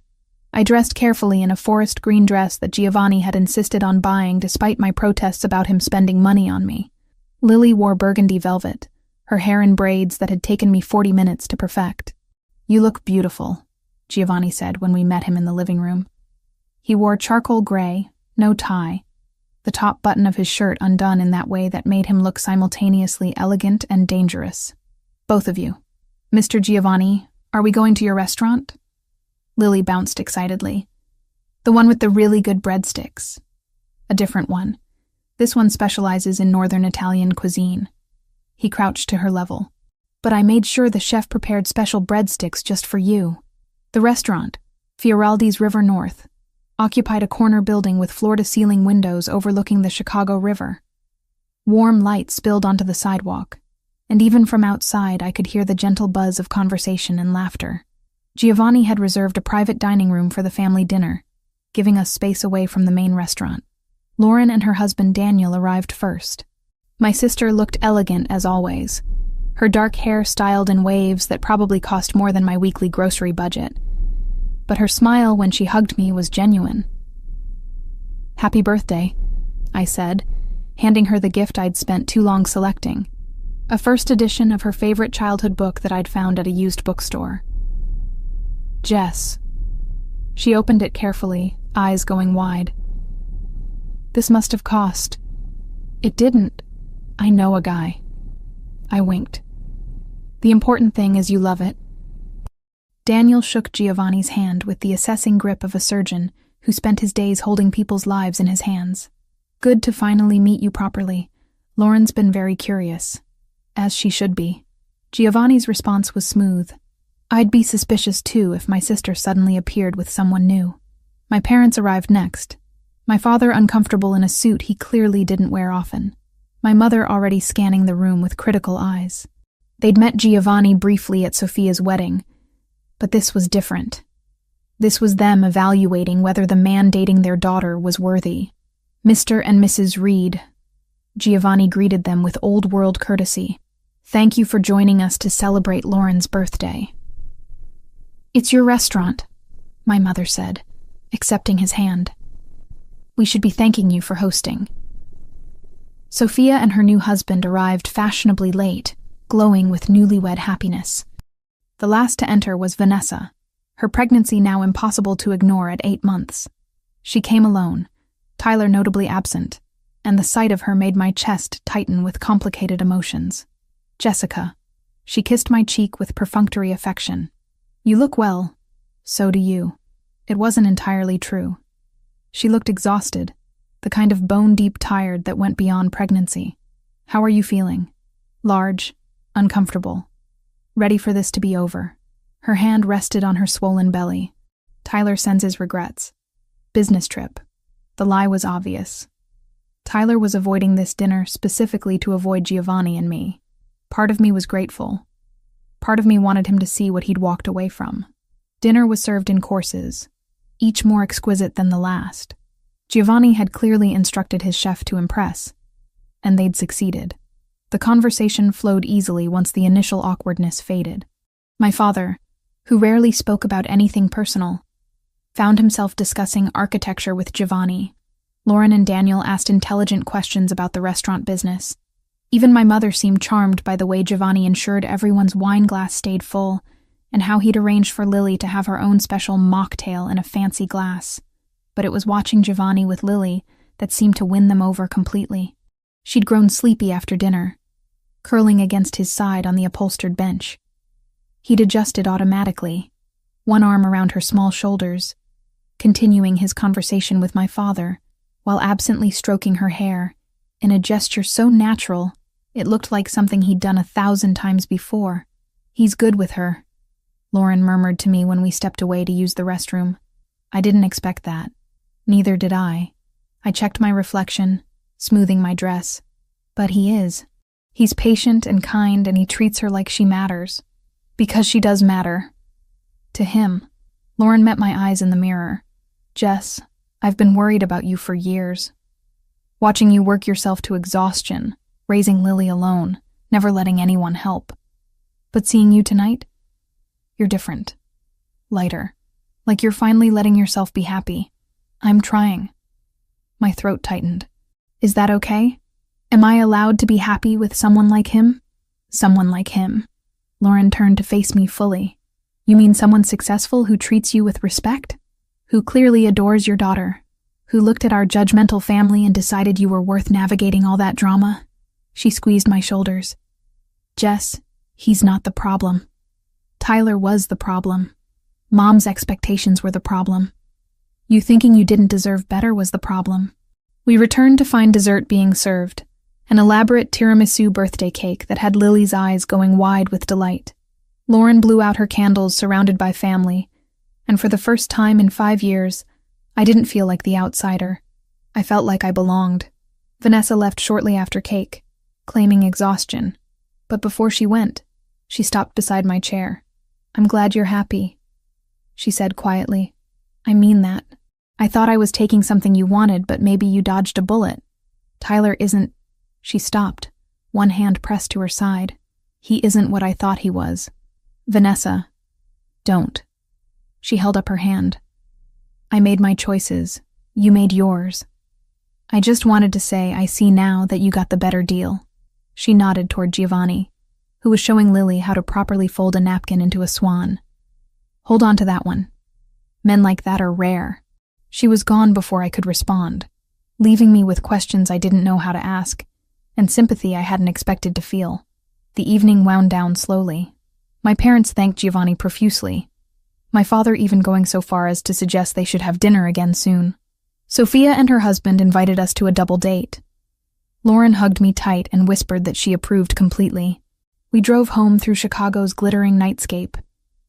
I dressed carefully in a forest green dress that Giovanni had insisted on buying despite my protests about him spending money on me. Lily wore burgundy velvet, her hair in braids that had taken me 40 minutes to perfect. "You look beautiful," Giovanni said when we met him in the living room. He wore charcoal gray, no tie, the top button of his shirt undone in that way that made him look simultaneously elegant and dangerous. "Both of you. Mr. Giovanni, are we going to your restaurant?" Lily bounced excitedly. "The one with the really good breadsticks." "A different one. This one specializes in Northern Italian cuisine." He crouched to her level. "But I made sure the chef prepared special breadsticks just for you." The restaurant, Fioraldi's River North, occupied a corner building with floor-to-ceiling windows overlooking the Chicago River. Warm light spilled onto the sidewalk, and even from outside I could hear the gentle buzz of conversation and laughter. Giovanni had reserved a private dining room for the family dinner, giving us space away from the main restaurant. Lauren and her husband Daniel arrived first. My sister looked elegant as always, her dark hair styled in waves that probably cost more than my weekly grocery budget. But her smile when she hugged me was genuine. "Happy birthday," I said, handing her the gift I'd spent too long selecting, a first edition of her favorite childhood book that I'd found at a used bookstore. "Jess." She opened it carefully, eyes going wide. "This must have cost." "It didn't. I know a guy." I winked. "The important thing is you love it." Daniel shook Giovanni's hand with the assessing grip of a surgeon who spent his days holding people's lives in his hands. "Good to finally meet you properly. Lauren's been very curious." As she should be. Giovanni's response was smooth. I'd be suspicious too if my sister suddenly appeared with someone new. My parents arrived next. My father uncomfortable in a suit he clearly didn't wear often. My mother already scanning the room with critical eyes. They'd met Giovanni briefly at Sophia's wedding, but this was different. This was them evaluating whether the man dating their daughter was worthy. "Mr. and Mrs. Reed." Giovanni greeted them with old-world courtesy. "Thank you for joining us to celebrate Lauren's birthday." "It's your restaurant," my mother said, accepting his hand. "We should be thanking you for hosting." Sophia and her new husband arrived fashionably late, glowing with newlywed happiness. The last to enter was Vanessa, her pregnancy now impossible to ignore at 8 months. She came alone, Tyler notably absent, and the sight of her made my chest tighten with complicated emotions. "Jessica." She kissed my cheek with perfunctory affection. "You look well." "So do you." It wasn't entirely true. She looked exhausted, the kind of bone-deep tired that went beyond pregnancy. "How are you feeling?" "Large, uncomfortable. Ready for this to be over." Her hand rested on her swollen belly. "Tyler sends his regrets. Business trip." The lie was obvious. Tyler was avoiding this dinner specifically to avoid Giovanni and me. Part of me was grateful. Part of me wanted him to see what he'd walked away from. Dinner was served in courses, each more exquisite than the last. Giovanni had clearly instructed his chef to impress, and they'd succeeded. The conversation flowed easily once the initial awkwardness faded. My father, who rarely spoke about anything personal, found himself discussing architecture with Giovanni. Lauren and Daniel asked intelligent questions about the restaurant business. Even my mother seemed charmed by the way Giovanni ensured everyone's wine glass stayed full, and how he'd arranged for Lily to have her own special mocktail in a fancy glass. But it was watching Giovanni with Lily that seemed to win them over completely. She'd grown sleepy after dinner, curling against his side on the upholstered bench. He'd adjusted automatically, one arm around her small shoulders, continuing his conversation with my father, while absently stroking her hair, in a gesture so natural it looked like something he'd done 1,000 times before. "He's good with her," Lauren murmured to me when we stepped away to use the restroom. I didn't expect that. Neither did I. I checked my reflection, smoothing my dress. But he is. He's patient and kind, and he treats her like she matters. Because she does matter. To him. Lauren met my eyes in the mirror. "Jess, I've been worried about you for years. Watching you work yourself to exhaustion, raising Lily alone, never letting anyone help. But seeing you tonight, you're different. Lighter. Like you're finally letting yourself be happy. I'm trying." My throat tightened. "Is that okay? Am I allowed to be happy with someone like him?" "Someone like him." Lauren turned to face me fully. "You mean someone successful who treats you with respect? Who clearly adores your daughter? Who looked at our judgmental family and decided you were worth navigating all that drama?" She squeezed my shoulders. "Jess, he's not the problem. Tyler was the problem. Mom's expectations were the problem. You thinking you didn't deserve better was the problem." We returned to find dessert being served, an elaborate tiramisu birthday cake that had Lily's eyes going wide with delight. Lauren blew out her candles surrounded by family, and for the first time in 5 years, I didn't feel like the outsider. I felt like I belonged. Vanessa left shortly after cake, claiming exhaustion, but before she went, she stopped beside my chair. "I'm glad you're happy," she said quietly. "I mean that. I thought I was taking something you wanted, but maybe you dodged a bullet. Tyler isn't—" She stopped, one hand pressed to her side. "He isn't what I thought he was. Vanessa, don't." She held up her hand. "I made my choices. You made yours. I just wanted to say I see now that you got the better deal. She nodded toward Giovanni, who was showing Lily how to properly fold a napkin into a swan. Hold on to that one. Men like that are rare. She was gone before I could respond, leaving me with questions I didn't know how to ask, and sympathy I hadn't expected to feel. The evening wound down slowly. My parents thanked Giovanni profusely, my father even going so far as to suggest they should have dinner again soon. Sophia and her husband invited us to a double date. Lauren hugged me tight and whispered that she approved completely. We drove home through Chicago's glittering nightscape,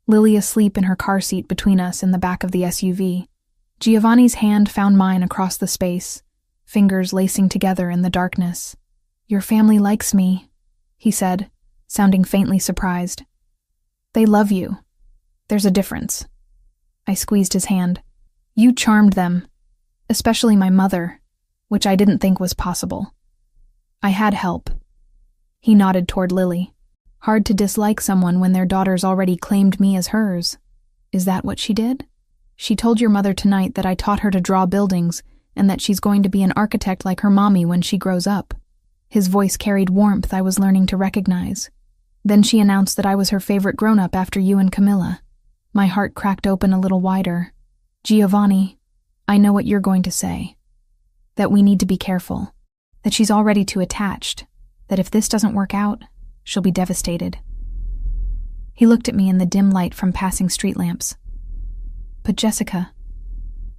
Lily asleep in her car seat between us in the back of the SUV. Giovanni's hand found mine across the space, fingers lacing together in the darkness. "Your family likes me," he said, sounding faintly surprised. "They love you. There's a difference." I squeezed his hand. "You charmed them, especially my mother, which I didn't think was possible. I had help." He nodded toward Lily. "Hard to dislike someone when their daughter's already claimed me as hers. Is that what she did? She told your mother tonight that I taught her to draw buildings and that she's going to be an architect like her mommy when she grows up." His voice carried warmth I was learning to recognize. "Then she announced that I was her favorite grown-up after you and Camilla." My heart cracked open a little wider. "Giovanni, I know what you're going to say. That we need to be careful. That she's already too attached. That if this doesn't work out, she'll be devastated." He looked at me in the dim light from passing street lamps. "But Jessica,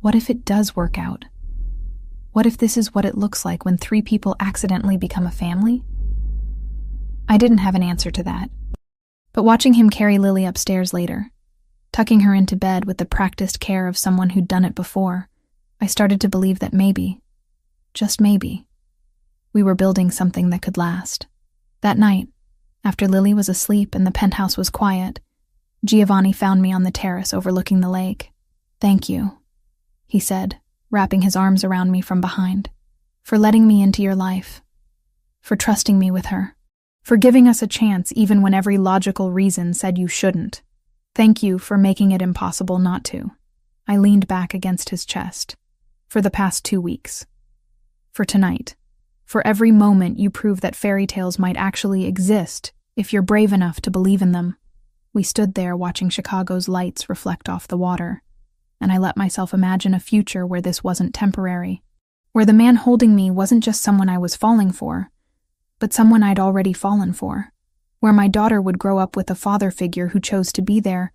what if it does work out? What if this is what it looks like when 3 people accidentally become a family?" I didn't have an answer to that. But watching him carry Lily upstairs later, tucking her into bed with the practiced care of someone who'd done it before, I started to believe that maybe, just maybe, we were building something that could last. That night, after Lily was asleep and the penthouse was quiet, Giovanni found me on the terrace overlooking the lake. "Thank you," he said, wrapping his arms around me from behind, "for letting me into your life, for trusting me with her, for giving us a chance even when every logical reason said you shouldn't. Thank you for making it impossible not to." I leaned back against his chest. "For the past 2 weeks. For tonight. For every moment you prove that fairy tales might actually exist if you're brave enough to believe in them." We stood there watching Chicago's lights reflect off the water, and I let myself imagine a future where this wasn't temporary, where the man holding me wasn't just someone I was falling for, but someone I'd already fallen for, where my daughter would grow up with a father figure who chose to be there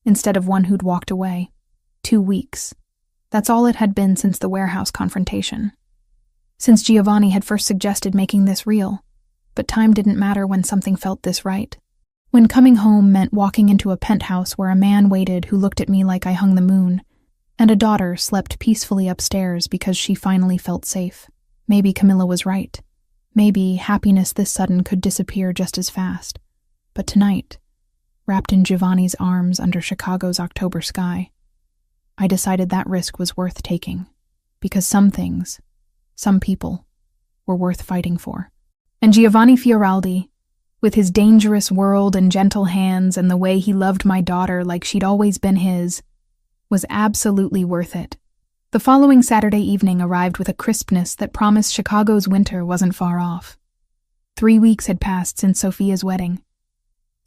instead of one who'd walked away. 2 weeks. That's all it had been since the warehouse confrontation. Since Giovanni had first suggested making this real, but time didn't matter when something felt this right. When coming home meant walking into a penthouse where a man waited who looked at me like I hung the moon, and a daughter slept peacefully upstairs because she finally felt safe. Maybe Camilla was right. Maybe happiness this sudden could disappear just as fast. But tonight, wrapped in Giovanni's arms under Chicago's October sky, I decided that risk was worth taking, because some things, some people, were worth fighting for. And Giovanni Fioraldi, with his dangerous world and gentle hands and the way he loved my daughter like she'd always been his, was absolutely worth it. The following Saturday evening arrived with a crispness that promised Chicago's winter wasn't far off. 3 weeks had passed since Sophia's wedding.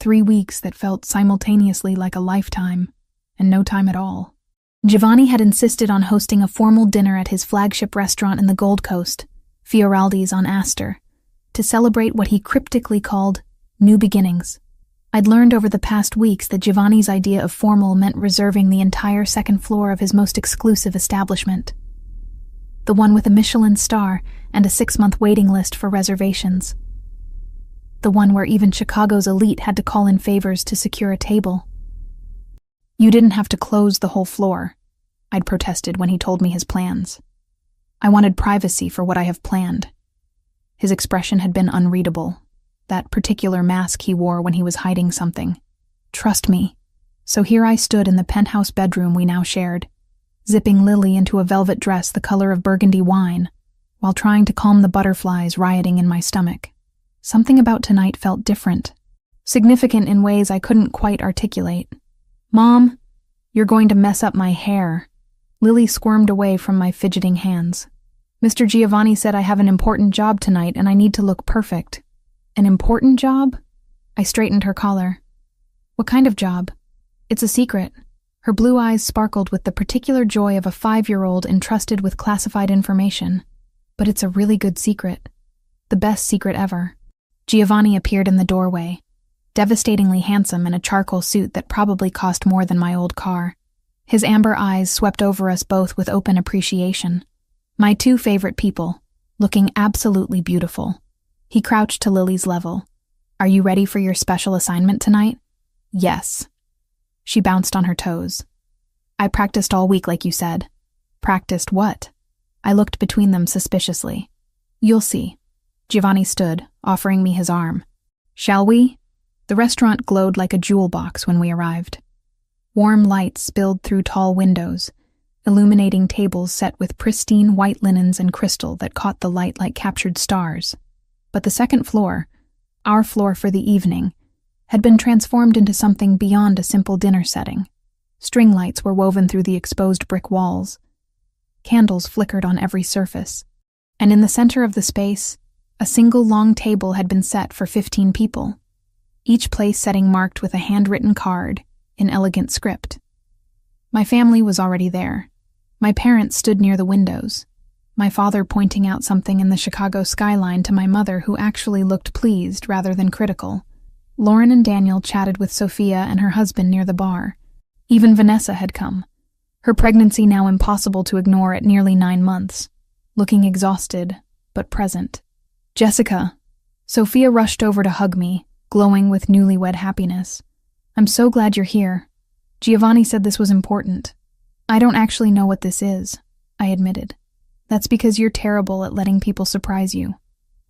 3 weeks that felt simultaneously like a lifetime, and no time at all. Giovanni had insisted on hosting a formal dinner at his flagship restaurant in the Gold Coast, Fioraldi's on Astor, to celebrate what he cryptically called new beginnings. I'd learned over the past weeks that Giovanni's idea of formal meant reserving the entire second floor of his most exclusive establishment. The one with a Michelin star and a 6-month waiting list for reservations. The one where even Chicago's elite had to call in favors to secure a table. "You didn't have to close the whole floor," I'd protested when he told me his plans. "I wanted privacy for what I have planned." His expression had been unreadable. That particular mask he wore when he was hiding something. Trust me. So here I stood in the penthouse bedroom we now shared, zipping Lily into a velvet dress the color of burgundy wine, while trying to calm the butterflies rioting in my stomach. Something about tonight felt different, significant in ways I couldn't quite articulate. "Mom, you're going to mess up my hair." Lily squirmed away from my fidgeting hands. Mr. Giovanni said I have an important job tonight and I need to look perfect. An important job? I straightened her collar. What kind of job? It's a secret. Her blue eyes sparkled with the particular joy of a 5-year-old entrusted with classified information. But it's a really good secret. The best secret ever. Giovanni appeared in the doorway, devastatingly handsome in a charcoal suit that probably cost more than my old car. His amber eyes swept over us both with open appreciation. My 2 favorite people, looking absolutely beautiful. He crouched to Lily's level. Are you ready for your special assignment tonight? Yes. She bounced on her toes. I practiced all week like you said. Practiced what? I looked between them suspiciously. You'll see. Giovanni stood, offering me his arm. Shall we? The restaurant glowed like a jewel box when we arrived. Warm light spilled through tall windows, illuminating tables set with pristine white linens and crystal that caught the light like captured stars. But the second floor, our floor for the evening, had been transformed into something beyond a simple dinner setting. String lights were woven through the exposed brick walls. Candles flickered on every surface. And in the center of the space, a single long table had been set for 15 people, each place setting marked with a handwritten card in elegant script. My family was already there. My parents stood near the windows, my father pointing out something in the Chicago skyline to my mother, who actually looked pleased rather than critical. Lauren and Daniel chatted with Sophia and her husband near the bar. Even Vanessa had come, her pregnancy now impossible to ignore at nearly 9 months, looking exhausted but present. Jessica. Sophia rushed over to hug me, glowing with newlywed happiness. I'm so glad you're here. Giovanni said this was important. I don't actually know what this is, I admitted. That's because you're terrible at letting people surprise you.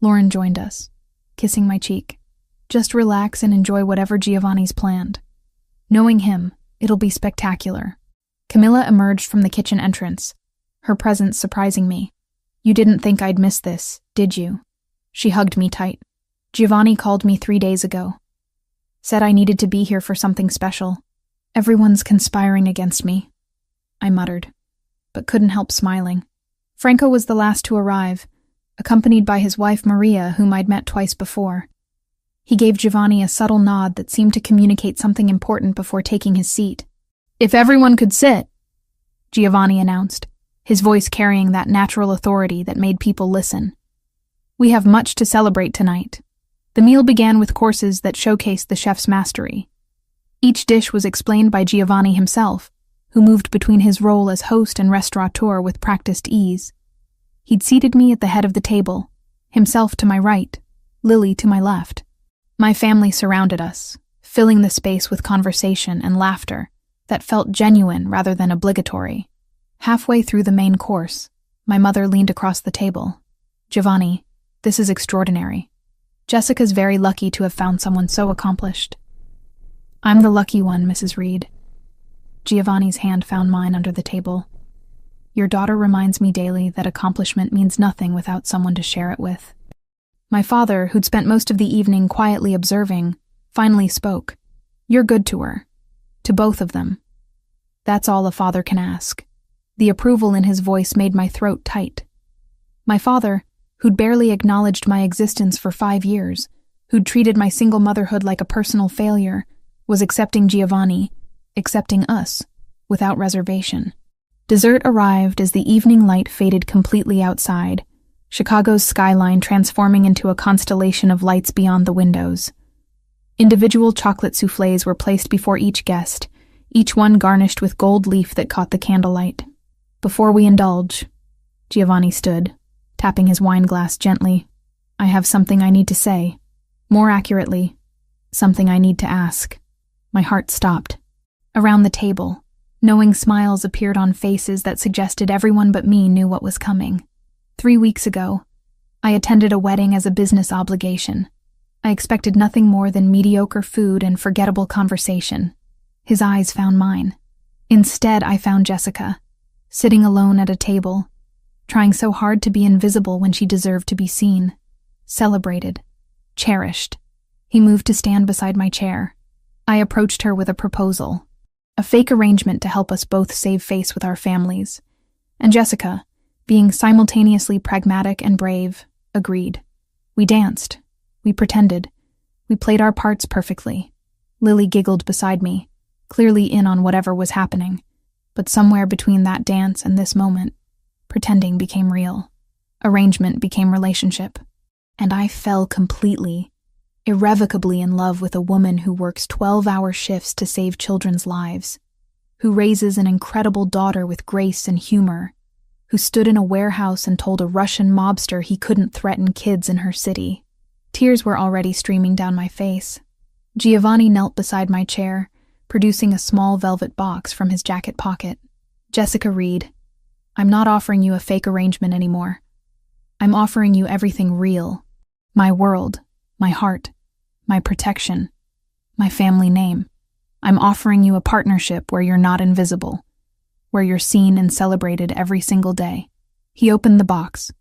Lauren joined us, kissing my cheek. Just relax and enjoy whatever Giovanni's planned. Knowing him, it'll be spectacular. Camilla emerged from the kitchen entrance, her presence surprising me. You didn't think I'd miss this, did you? She hugged me tight. Giovanni called me 3 days ago. Said I needed to be here for something special. Everyone's conspiring against me, I muttered, but couldn't help smiling. Franco was the last to arrive, accompanied by his wife Maria, whom I'd met twice before. He gave Giovanni a subtle nod that seemed to communicate something important before taking his seat. If everyone could sit, Giovanni announced, his voice carrying that natural authority that made people listen. We have much to celebrate tonight. The meal began with courses that showcased the chef's mastery. Each dish was explained by Giovanni himself, who moved between his role as host and restaurateur with practiced ease. He'd seated me at the head of the table, himself to my right, Lily to my left. My family surrounded us, filling the space with conversation and laughter that felt genuine rather than obligatory. Halfway through the main course, my mother leaned across the table. Giovanni, this is extraordinary. Jessica's very lucky to have found someone so accomplished. I'm the lucky one, Mrs. Reed. Giovanni's hand found mine under the table. Your daughter reminds me daily that accomplishment means nothing without someone to share it with. My father, who'd spent most of the evening quietly observing, finally spoke. You're good to her. To both of them. That's all a father can ask. The approval in his voice made my throat tight. My father, who'd barely acknowledged my existence for 5 years, who'd treated my single motherhood like a personal failure, was accepting Giovanni, accepting us, without reservation. Dessert arrived as the evening light faded completely outside, Chicago's skyline transforming into a constellation of lights beyond the windows. Individual chocolate soufflés were placed before each guest, each one garnished with gold leaf that caught the candlelight. Before we indulge, Giovanni stood, tapping his wine glass gently. I have something I need to say. More accurately, something I need to ask. My heart stopped. Around the table, knowing smiles appeared on faces that suggested everyone but me knew what was coming. 3 weeks ago, I attended a wedding as a business obligation. I expected nothing more than mediocre food and forgettable conversation. His eyes found mine. Instead, I found Jessica, sitting alone at a table, trying so hard to be invisible when she deserved to be seen, celebrated, cherished. He moved to stand beside my chair. I approached her with a proposal, a fake arrangement to help us both save face with our families. And Jessica, Being simultaneously pragmatic and brave, agreed. We danced. We pretended. We played our parts perfectly. Lily giggled beside me, clearly in on whatever was happening. But somewhere between that dance and this moment, pretending became real. Arrangement became relationship. And I fell completely, irrevocably in love with a woman who works 12-hour shifts to save children's lives, who raises an incredible daughter with grace and humor, who stood in a warehouse and told a Russian mobster he couldn't threaten kids in her city. Tears were already streaming down my face. Giovanni knelt beside my chair, producing a small velvet box from his jacket pocket. Jessica Reed, I'm not offering you a fake arrangement anymore. I'm offering you everything real. My world, my heart, my protection, my family name. I'm offering you a partnership where you're not invisible, where you're seen and celebrated every single day. He opened the box,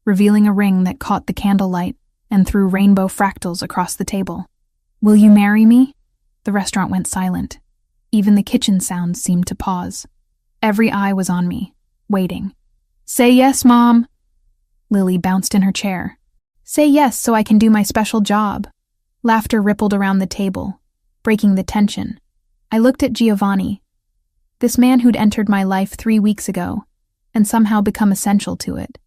revealing a ring that caught the candlelight and threw rainbow fractals across the table. Will you marry me? The restaurant went silent. Even the kitchen sounds seemed to pause. Every eye was on me, waiting. Say yes, Mom. Lily bounced in her chair. Say yes so I can do my special job. Laughter rippled around the table, breaking the tension. I looked at Giovanni, this man who'd entered my life 3 weeks ago and somehow become essential to it.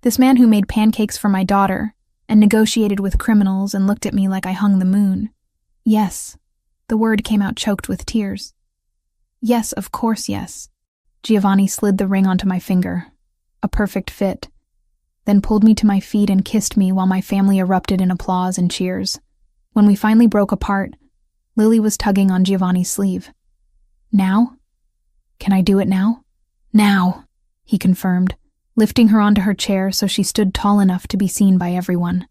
This man who made pancakes for my daughter and negotiated with criminals and looked at me like I hung the moon. Yes. The word came out choked with tears. Yes, of course, yes. Giovanni slid the ring onto my finger. A perfect fit. Then pulled me to my feet and kissed me while my family erupted in applause and cheers. When we finally broke apart, Lily was tugging on Giovanni's sleeve. Now? Can I do it now? Now, he confirmed, lifting her onto her chair so she stood tall enough to be seen by everyone.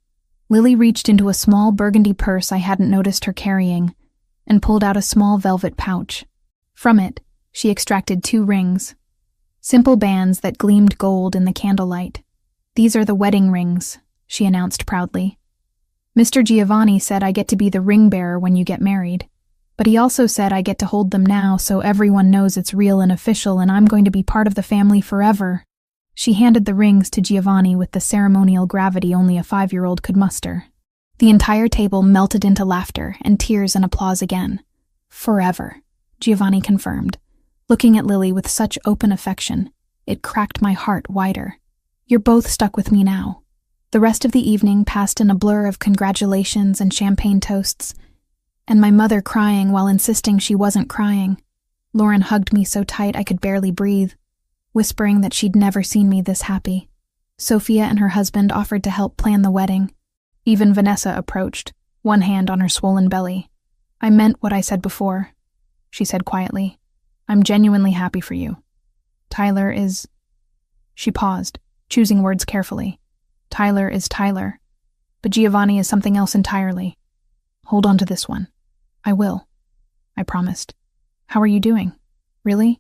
Lily reached into a small burgundy purse I hadn't noticed her carrying and pulled out a small velvet pouch. From it, she extracted 2 rings, simple bands that gleamed gold in the candlelight. These are the wedding rings, she announced proudly. Mr. Giovanni said I get to be the ring bearer when you get married, but he also said I get to hold them now so everyone knows it's real and official and I'm going to be part of the family forever. She handed the rings to Giovanni with the ceremonial gravity only a 5-year-old could muster. The entire table melted into laughter and tears and applause again. Forever, Giovanni confirmed, looking at Lily with such open affection. It cracked my heart wider. You're both stuck with me now. The rest of the evening passed in a blur of congratulations and champagne toasts, and my mother crying while insisting she wasn't crying. Lauren hugged me so tight I could barely breathe, whispering that she'd never seen me this happy. Sophia and her husband offered to help plan the wedding. Even Vanessa approached, one hand on her swollen belly. I meant what I said before, she said quietly. I'm genuinely happy for you. Tyler is... She paused, choosing words carefully. Tyler is Tyler, but Giovanni is something else entirely. Hold on to this one. I will, I promised. How are you doing? Really?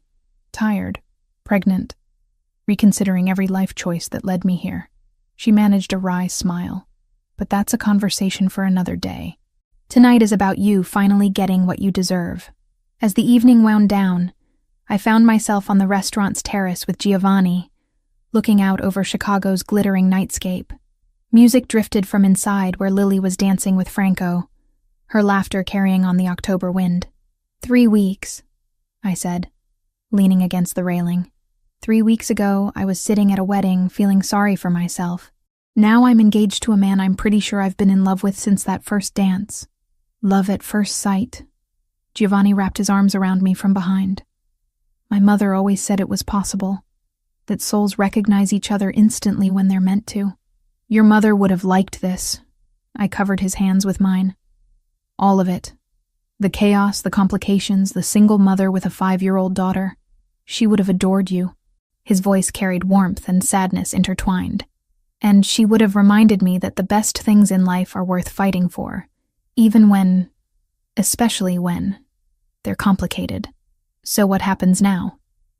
Tired. Pregnant. Reconsidering every life choice that led me here. She managed a wry smile. But that's a conversation for another day. Tonight is about you finally getting what you deserve. As the evening wound down, I found myself on the restaurant's terrace with Giovanni, looking out over Chicago's glittering nightscape. Music drifted from inside where Lily was dancing with Franco, her laughter carrying on the October wind. 3 weeks, I said, leaning against the railing. 3 weeks ago, I was sitting at a wedding feeling sorry for myself. Now I'm engaged to a man I'm pretty sure I've been in love with since that first dance. Love at first sight. Giovanni wrapped his arms around me from behind. My mother always said it was possible, that souls recognize each other instantly when they're meant to. Your mother would have liked this. I covered his hands with mine. All of it. The chaos, the complications, the single mother with a 5-year-old daughter. She would have adored you. His voice carried warmth and sadness intertwined. And she would have reminded me that the best things in life are worth fighting for, even when, especially when, they're complicated. So what happens now?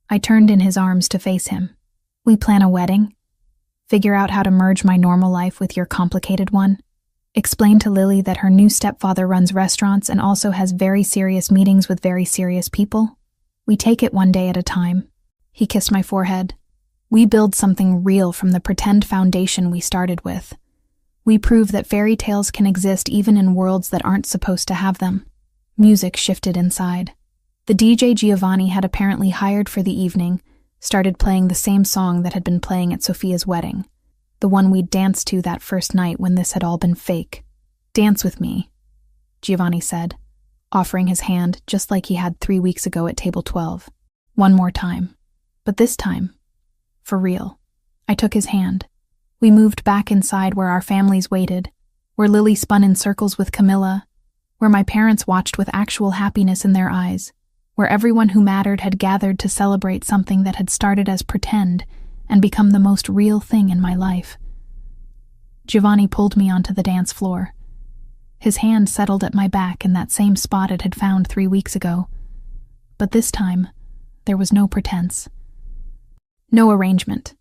I turned in his arms to face him. We plan a wedding? Figure out how to merge my normal life with your complicated one? Explain to Lily that her new stepfather runs restaurants and also has very serious meetings with very serious people? We take it one day at a time. He kissed my forehead. We build something real from the pretend foundation we started with. We prove that fairy tales can exist even in worlds that aren't supposed to have them. Music shifted inside. The DJ Giovanni had apparently hired for the evening started playing the same song that had been playing at Sophia's wedding, the one we'd danced to that first night when this had all been fake. "Dance with me," Giovanni said, offering his hand just like he had 3 weeks ago at table 12. One more time. But this time, for real. I took his hand. We moved back inside where our families waited, where Lily spun in circles with Camilla, where my parents watched with actual happiness in their eyes, where everyone who mattered had gathered to celebrate something that had started as pretend and become the most real thing in my life. Giovanni pulled me onto the dance floor. His hand settled at my back in that same spot it had found 3 weeks ago. But this time, there was no pretense. No arrangement.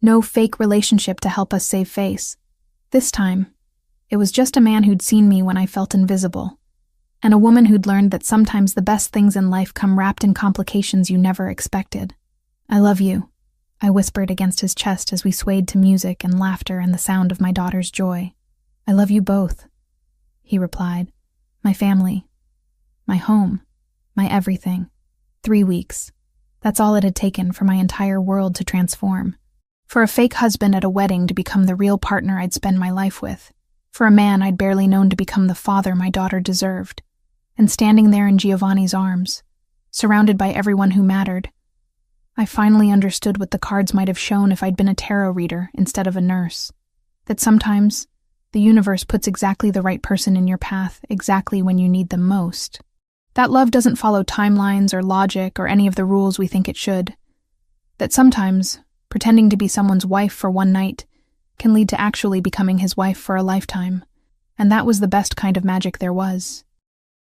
No fake relationship to help us save face. This time, it was just a man who'd seen me when I felt invisible, and a woman who'd learned that sometimes the best things in life come wrapped in complications you never expected. "I love you," I whispered against his chest as we swayed to music and laughter and the sound of my daughter's joy. "I love you both," he replied. "My family, my home, my everything." 3 weeks. That's all it had taken for my entire world to transform. For a fake husband at a wedding to become the real partner I'd spend my life with. For a man I'd barely known to become the father my daughter deserved. And standing there in Giovanni's arms, surrounded by everyone who mattered, I finally understood what the cards might have shown if I'd been a tarot reader instead of a nurse. That sometimes, the universe puts exactly the right person in your path exactly when you need them most. That love doesn't follow timelines or logic or any of the rules we think it should. That sometimes, pretending to be someone's wife for one night can lead to actually becoming his wife for a lifetime. And that was the best kind of magic there was.